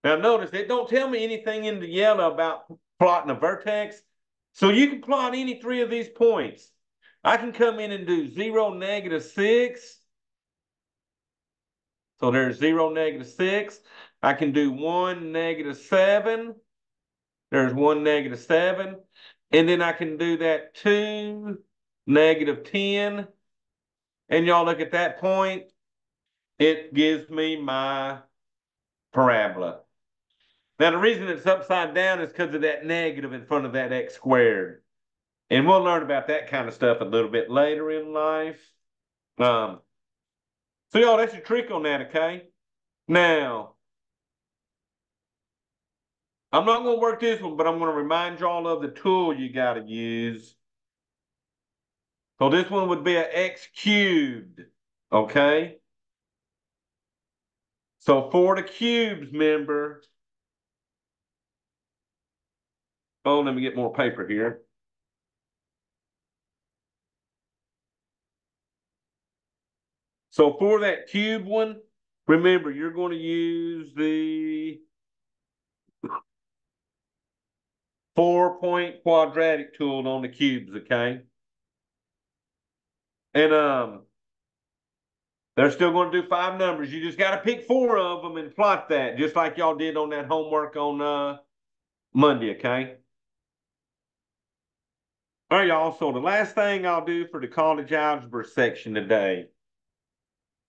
Now notice it don't tell me anything in the yellow about plotting a vertex. So you can plot any 3 of these points. I can come in and do 0, -6, So there's 0, -6. I can do 1, -7. There's 1, -7. And then I can do that 2, -10. And y'all look at that point, it gives me my parabola. Now, the reason it's upside down is because of that negative in front of that x squared. And we'll learn about that kind of stuff a little bit later in life. So y'all, that's your trick on that, okay? Now, I'm not going to work this one, but I'm going to remind y'all of the tool you got to use. So this one would be an x cubed, okay? So for the cubes, member. Oh, let me get more paper here. So for that cube one, remember, you're going to use the 4-point quadratic tool on the cubes, okay? And they're still going to do 5 numbers. You just got to pick 4 of them and plot that, just like y'all did on that homework on Monday, okay? All right, y'all. So the last thing I'll do for the college algebra section today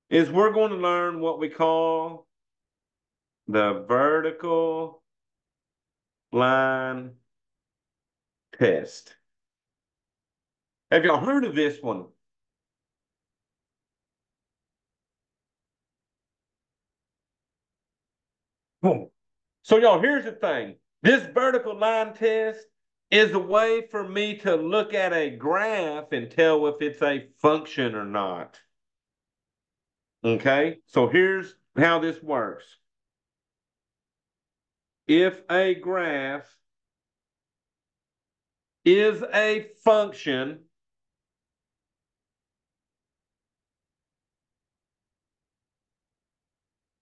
is we're going to learn what we call the vertical line test. Have y'all heard of this one? So y'all, here's the thing. This vertical line test is a way for me to look at a graph and tell if it's a function or not. Okay, so here's how this works. If a graph is a function,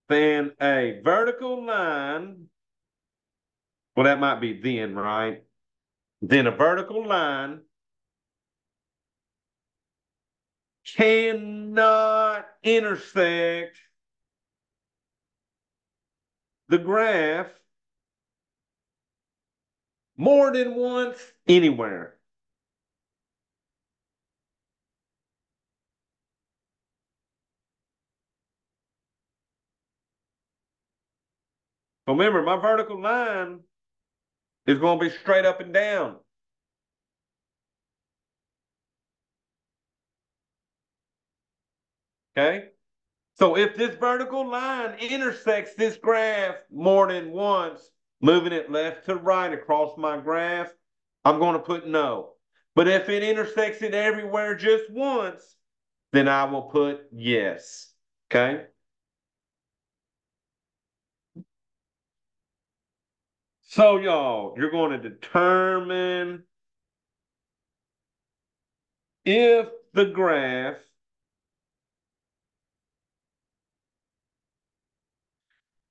then a vertical line, well, that might be then, right? Then a vertical line cannot intersect the graph more than once anywhere. So remember, my vertical line is going to be straight up and down. Okay? So if this vertical line intersects this graph more than once, moving it left to right across my graph, I'm going to put no. But if it intersects it everywhere just once, then I will put yes. Okay? So y'all, you're going to determine if the graph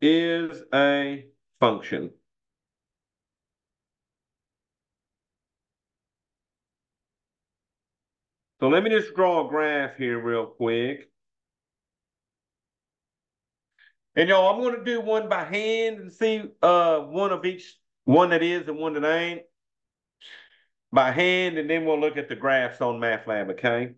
is a function. So let me just draw a graph here real quick. And y'all, I'm going to do one by hand and see one of each, one that is and one that ain't, by hand, and then we'll look at the graphs on MathLab, okay?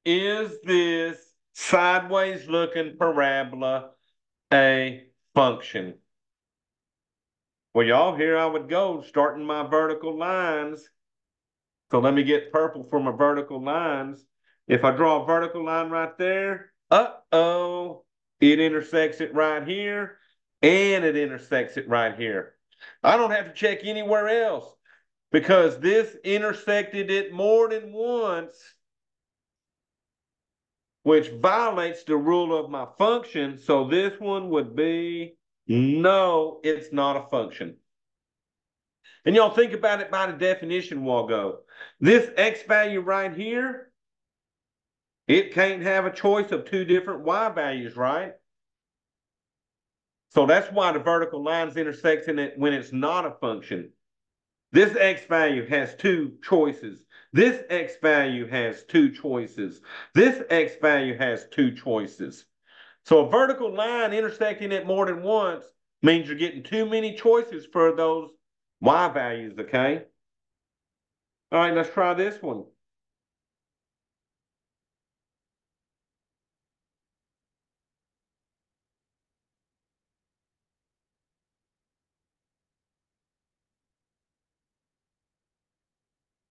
Is this sideways looking parabola a function? Well, y'all, here I would go, starting my vertical lines. So let me get purple for my vertical lines. If I draw a vertical line right there, uh-oh, it intersects it right here, and it intersects it right here. I don't have to check anywhere else because this intersected it more than once, which violates the rule of my function. So this one would be, no, it's not a function. And y'all think about it by the definition we'll go. This x value right here, it can't have a choice of 2 different y values, right? So that's why the vertical line's intersecting it when it's not a function. This x value has two choices. This x value has two choices. This x value has two choices. So a vertical line intersecting it more than once means you're getting too many choices for those y values, okay? All right, let's try this one.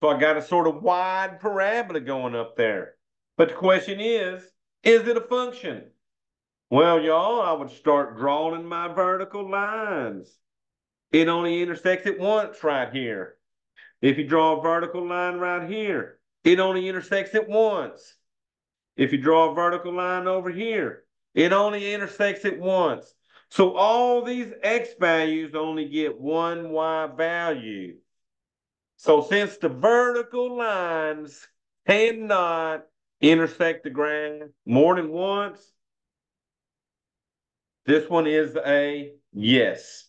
So I got a sort of wide parabola going up there. But the question is it a function? Well, y'all, I would start drawing my vertical lines. It only intersects it once right here. If you draw a vertical line right here, it only intersects it once. If you draw a vertical line over here, it only intersects it once. So all these x values only get one y value. So since the vertical lines cannot intersect the graph more than once, this one is a yes.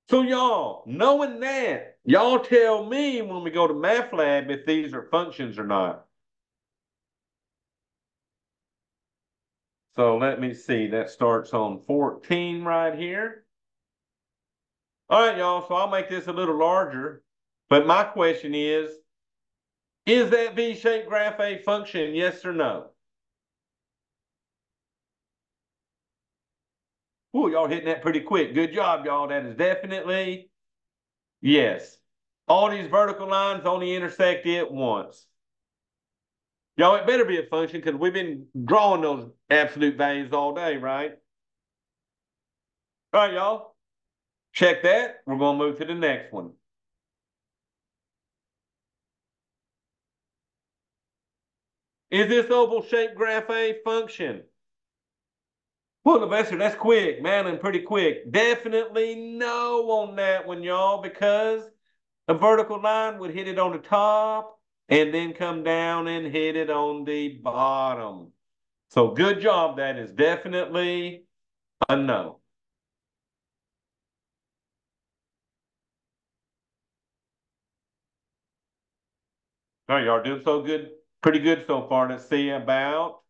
So y'all, knowing that, y'all tell me when we go to Math Lab if these are functions or not. So let me see, that starts on 14 right here. All right, y'all, so I'll make this a little larger. But my question is that V-shaped graph a function, yes or no? Ooh, y'all hitting that pretty quick. Good job, y'all. That is definitely yes. All these vertical lines only intersect it once. Y'all, it better be a function because we've been drawing those absolute values all day, right? All right, y'all. Check that. We're going to move to the next one. Is this oval-shaped graph a function? Well, Sylvester, that's quick, man, and pretty quick. Definitely no on that one, y'all, because a vertical line would hit it on the top and then come down and hit it on the bottom. So good job. That is definitely a no. All right, y'all doing so good, pretty good so far. Let's see about.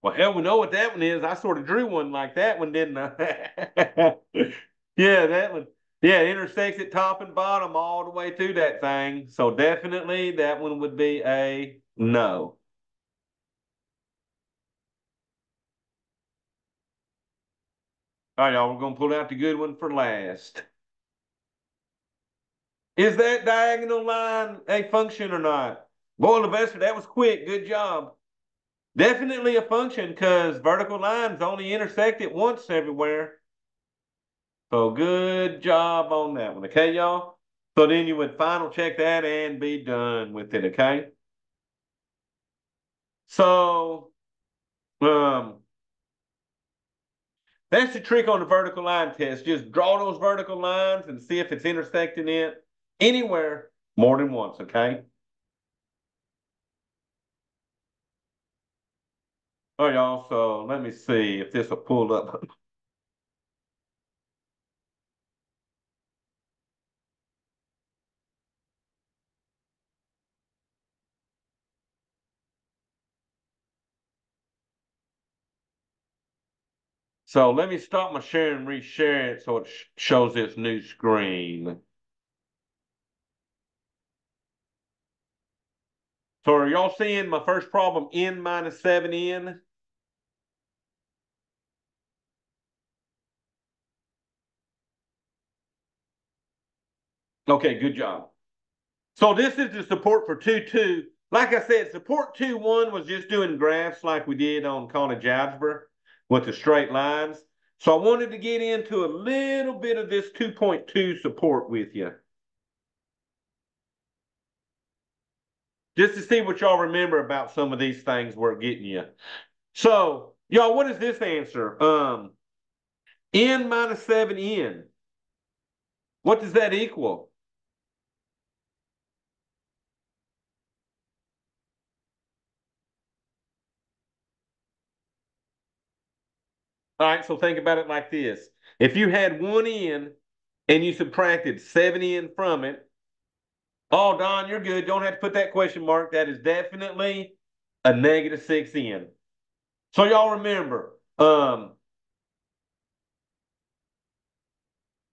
Well, hell, we know what that one is. I sort of drew one like that one, didn't I? Yeah, that one. Yeah, it intersects at top and bottom all the way to that thing. So definitely that one would be a no. All right, y'all, we're gonna pull out the good one for last. Is that diagonal line a function or not? Boy, Sylvester, that was quick. Good job. Definitely a function because vertical lines only intersect it once everywhere. So good job on that one. Okay, y'all? So then you would final check that and be done with it, okay? So that's the trick on the vertical line test. Just draw those vertical lines and see if it's intersecting it anywhere more than once, okay? All right, y'all, so let me see if this will pull up. So let me stop my share and reshare it so it shows this new screen. So are y'all seeing my first problem, n minus 7n? Okay, good job. So this is the support for 2-2. Like I said, support 2-1 was just doing graphs like we did on college algebra with the straight lines. So I wanted to get into a little bit of this 2.2 support with you. Just to see what y'all remember about some of these things we're getting you. So, y'all, what is this answer? N minus 7n. What does that equal? All right, so think about it like this. If you had one n and you subtracted 7n from it, oh, Don, you're good. Don't have to put that question mark. That is definitely a negative 6n. So y'all remember,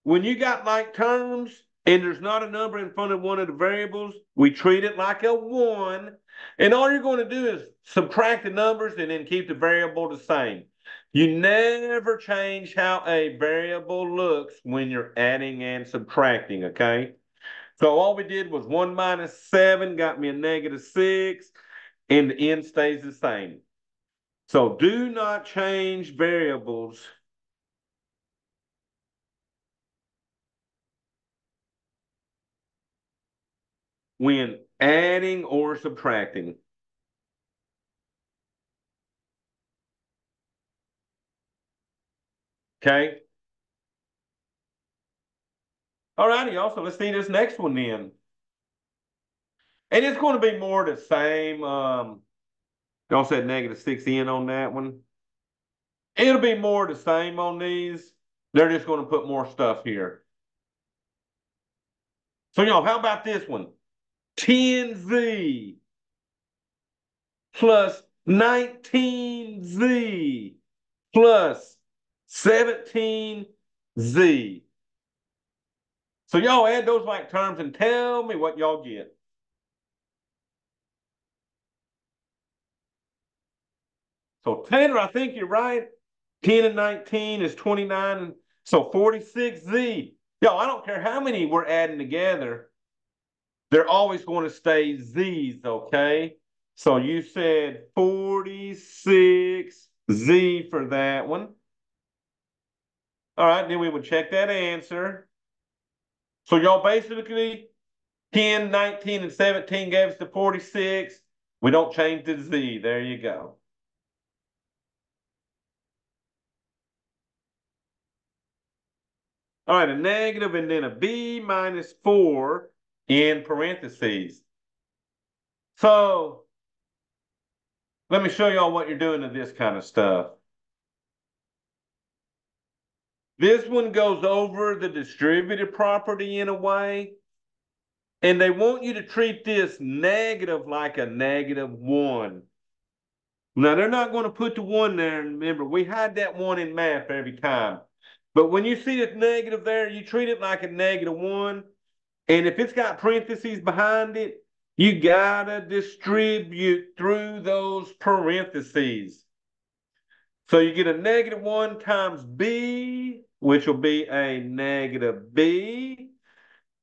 when you got like terms and there's not a number in front of one of the variables, we treat it like a 1. And all you're going to do is subtract the numbers and then keep the variable the same. You never change how a variable looks when you're adding and subtracting, okay? So all we did was 1 minus 7 got me a negative 6, and the n stays the same. So do not change variables when adding or subtracting. Okay? All righty, y'all. So let's see this next one then. And it's going to be more the same. Y'all said negative 6n on that one. It'll be more the same on these. They're just going to put more stuff here. So, y'all, how about this one? 10z plus 19z plus 17z. So y'all add those like terms and tell me what y'all get. So Taylor, I think you're right. 10 and 19 is 29. And so 46z. Y'all, I don't care how many we're adding together. They're always going to stay z's, okay? So you said 46z for that one. All right, then we would check that answer. So y'all basically 10, 19, and 17 gave us the 46. We don't change the z. There you go. All right, a negative and then a b minus 4 in parentheses. So let me show y'all what you're doing to this kind of stuff. This one goes over the distributive property in a way. And they want you to treat this negative like a -1. Now, they're not going to put the 1 there. And remember, we hide that 1 in math every time. But when you see this negative there, you treat it like a -1. And if it's got parentheses behind it, you gotta distribute through those parentheses. So you get a -1 times b, which will be a negative b.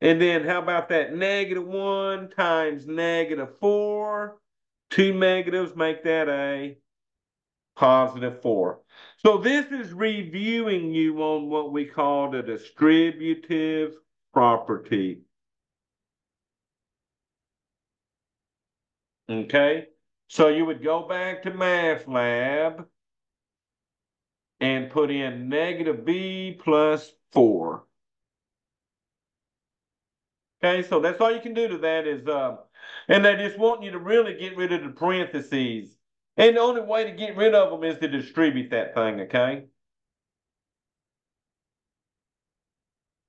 And then how about that -1 times -4? Two negatives make that a +4. So this is reviewing you on what we call the distributive property. Okay, so you would go back to math lab and put in -b plus 4. Okay, so that's all you can do to that is, and they just want you to really get rid of the parentheses. And the only way to get rid of them is to distribute that thing, okay?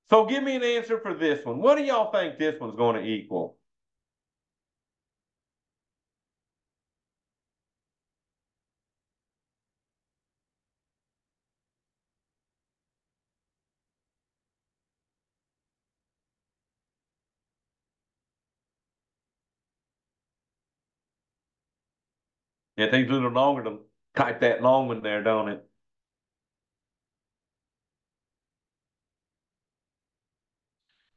So give me an answer for this one. What do y'all think this one's going to equal? Yeah, it takes a little longer to type that long one there, don't it?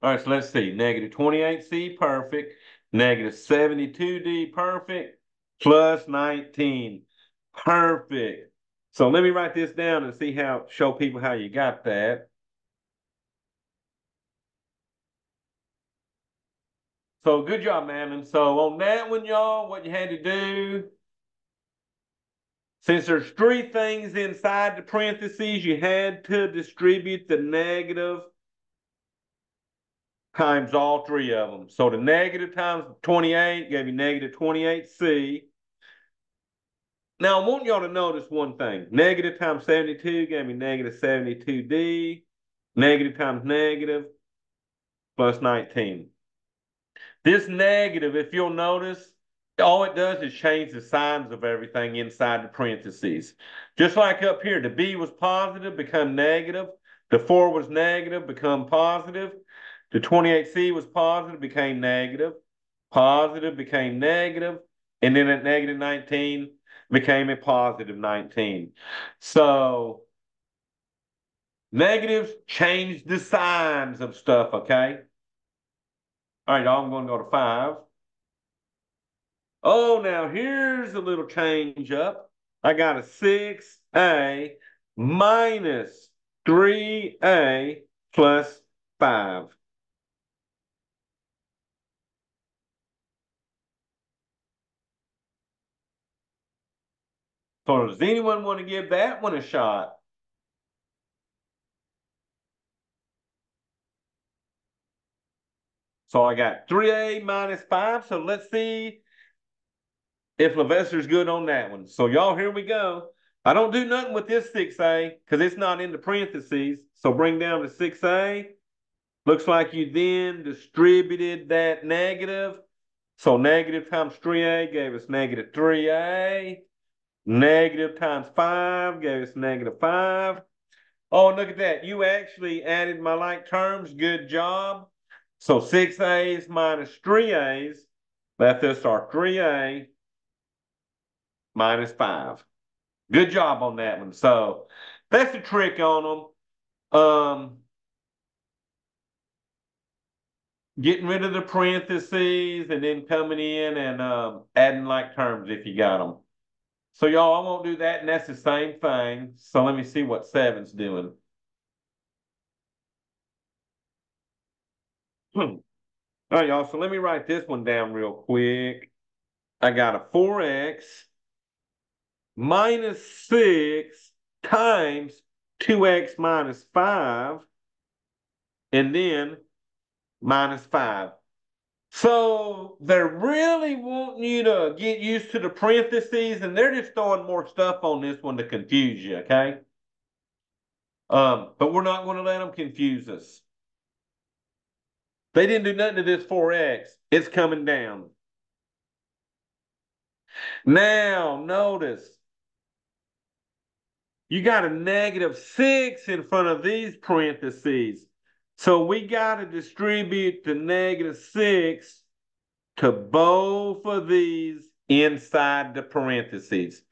All right, so let's see. -28c, perfect. -72d, perfect. Plus 19, perfect. So let me write this down and see how, show people how you got that. So good job, Madeline. So on that one, y'all, what you had to do, since there's 3 things inside the parentheses, you had to distribute the negative times all 3 of them. So the negative times 28 gave you -28c. Now, I want y'all to notice one thing. Negative times 72 gave me negative 72D. Negative times negative plus 19. This negative, if you'll notice, all it does is change the signs of everything inside the parentheses. Just like up here, the B was positive, become negative. The 4 was negative, become positive. The 28C was positive, became negative. Positive became negative. And then at negative 19 became a positive 19. So negatives change the signs of stuff, okay? All right, y'all, I'm going to go to 5. Oh, now here's a little change up. I got a 6A minus 3A plus 5. So does anyone want to give that one a shot? So I got 3A minus 5. So let's see if Levester's good on that one. So y'all, here we go. I don't do nothing with this 6A because it's not in the parentheses. So bring down the 6A. Looks like you then distributed that negative. So negative times 3A gave us negative 3A. Negative times 5 gave us negative 5. Oh, look at that. You actually added my like terms. Good job. So 6A's minus 3A's left us our 3A minus 5. Good job on that one. So that's the trick on them. Getting rid of the parentheses and then coming in and adding like terms if you got them. So y'all, I won't do that, and that's the same thing. So let me see what 7's doing. All right, y'all, so let me write this one down real quick. I got a 4x minus 6 times 2x minus 5, and then minus 5. So they're really wanting you to get used to the parentheses, and they're just throwing more stuff on this one to confuse you, okay? But we're not going to let them confuse us. They didn't do nothing to this 4x. It's coming down. Now, notice, you got a negative 6 in front of these parentheses. So we got to distribute the negative 6 to both of these inside the parentheses.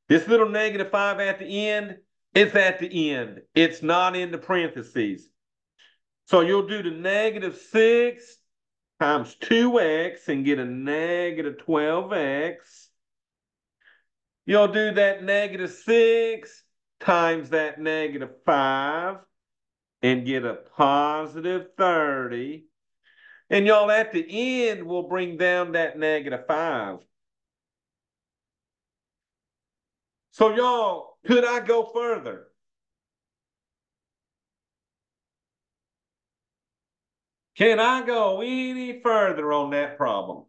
This little negative 5 at the end, it's at the end. It's not in the parentheses. So you'll do the negative 6 times 2x and get a negative 12x. You'll do that negative 6 times that negative 5 and get a positive 30. And y'all, at the end, we'll bring down that negative 5. So y'all, could I go further? Can I go any further on that problem?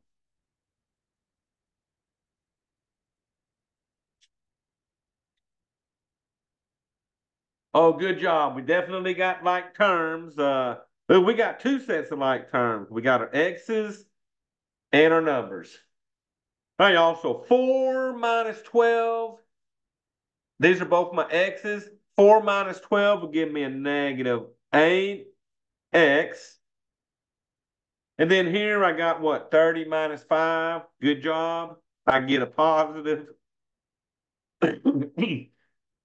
Oh, good job. We definitely got like terms. We got 2 sets of like terms. We got our x's and our numbers. All right, y'all. So 4 minus 12. These are both my x's. 4 minus 12 will give me a negative 8x. And then here I got what? 30 minus 5. Good job. I get a positive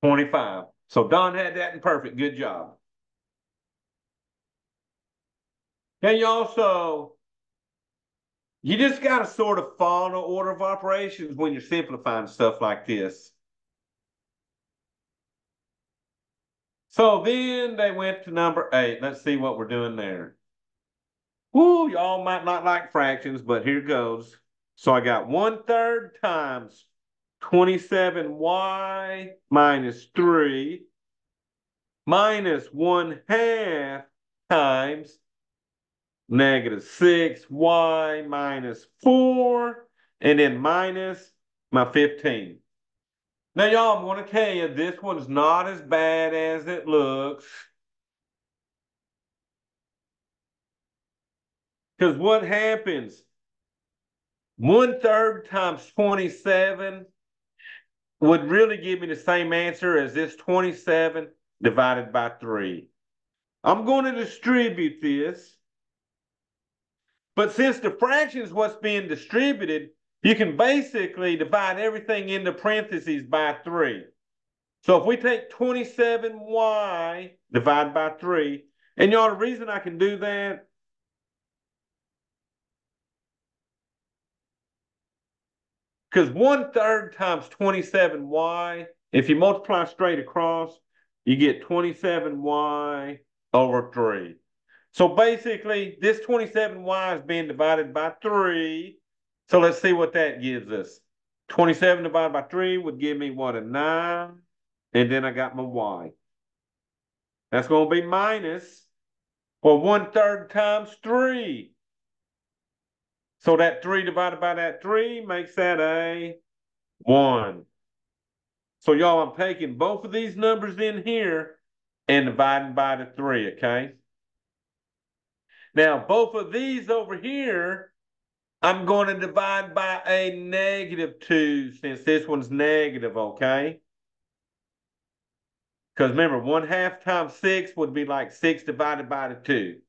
25. So Don had that in perfect. Good job. Okay, y'all. So you just got to sort of follow the order of operations when you're simplifying stuff like this. So then they went to number 8. Let's see what we're doing there. Woo, y'all might not like fractions, but here goes. So I got 1/3 times 27y minus 3 minus 1/2 times negative 6y minus 4, and then minus my 15. Now, y'all, I'm going to tell you, this one's not as bad as it looks. Because what happens? 1/3 times 27 would really give me the same answer as this 27 divided by 3. I'm going to distribute this. But since the fraction is what's being distributed, you can basically divide everything into parentheses by 3. So if we take 27y divided by 3, and y'all, the reason I can do that, because 1/3 times 27y, if you multiply straight across, you get 27y over 3. So basically, this 27y is being divided by 3. So let's see what that gives us. 27 divided by 3 would give me what, a 9? And then I got my y. That's going to be minus, well, 1/3 times 3. So that 3 divided by that 3 makes that a 1. So y'all, I'm taking both of these numbers in here and dividing by the 3, okay? Now, both of these over here, I'm going to divide by a -2 since this one's negative, okay? Because remember, 1/2 times 6 would be like 6 divided by the 2.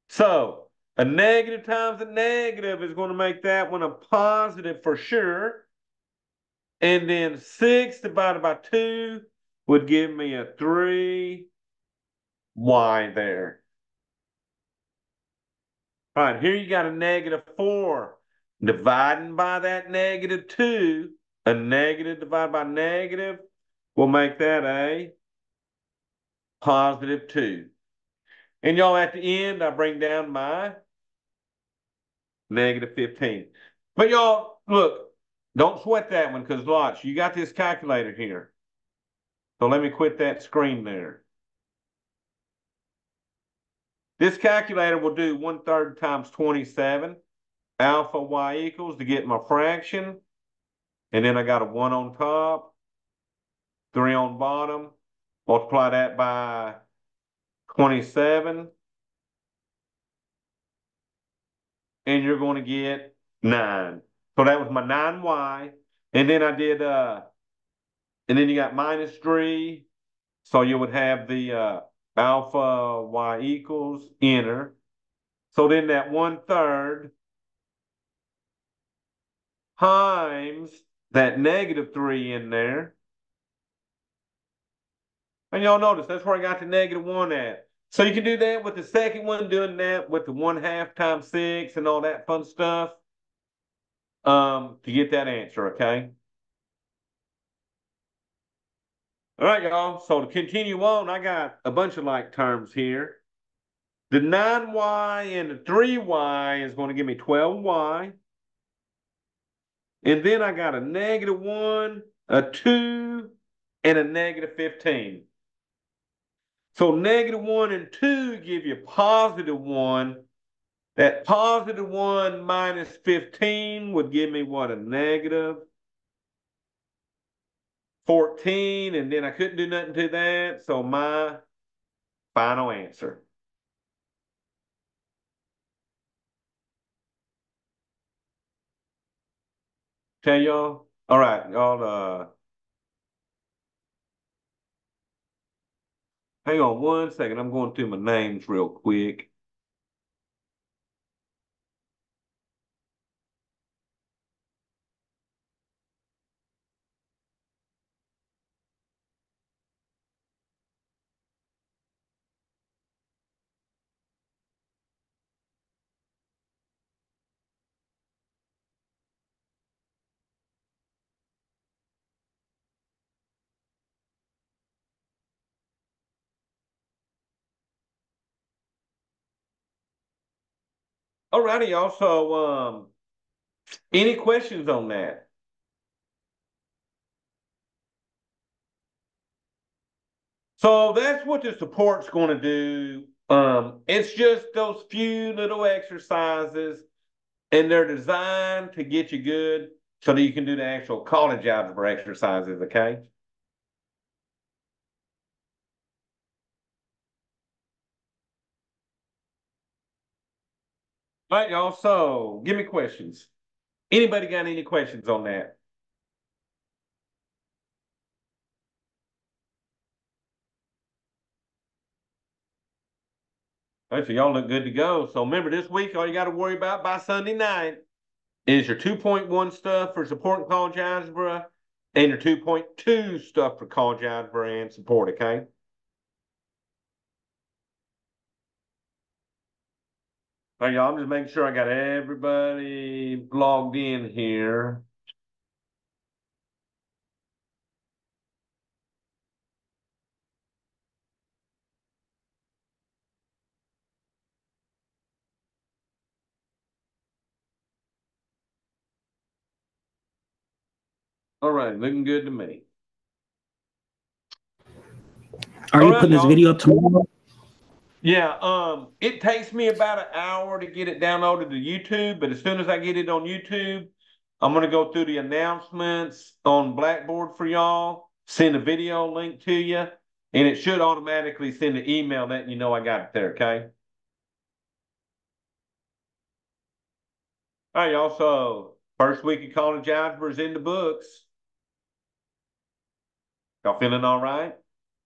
So a negative times a negative is going to make that one a positive for sure. And then 6 divided by 2 would give me a 3y there. All right, here you got a -4. Dividing by that -2, a negative divided by negative will make that a +2. And y'all, at the end, I bring down my -15. But y'all, look, don't sweat that one because watch, you got this calculator here. So let me quit that screen there. This calculator will do 1/3 times 27, alpha y equals to get my fraction. And then I got a 1 on top, 3 on bottom. Multiply that by 27. And you're going to get 9. So that was my 9y. And then I did, and then you got -3. So you would have the alpha y equals enter. So then that 1/3 times that -3 in there. And y'all notice that's where I got the -1 at. So you can do that with the second one, doing that with the 1/2 times 6 and all that fun stuff to get that answer, okay? All right, y'all. So to continue on, I got a bunch of like terms here. The 9y and the 3y is going to give me 12y. And then I got a -1, a 2, and a -15. So -1 and 2 give you +1. That +1 minus 15 would give me what, a -14. And then I couldn't do nothing to that. So my final answer. Okay, y'all. All right, y'all. Hang on 1 second. I'm going through my names real quick. All righty, y'all. So, any questions on that? So that's what the support's going to do. It's just those few little exercises, and they're designed to get you good. so that you can do the actual college algebra exercises, okay? All right, y'all. So give me questions. Anybody got any questions on that? All right, so y'all look good to go. So remember, this week, all you got to worry about by Sunday night is your 2.1 stuff for support and college algebra and your 2.2 stuff for college algebra and support, okay? All right, y'all, I'm just making sure I got everybody logged in here. All right, looking good to me. Are All you right, putting this y'all. video up tomorrow? Yeah, it takes me about an hour to get it downloaded to YouTube, but as soon as I get it on YouTube, I'm gonna go through the announcements on Blackboard for y'all, send a video link to you, and it should automatically send an email letting you know I got it there, okay? All right, y'all. So first week of college algebra is in the books. Y'all feeling all right?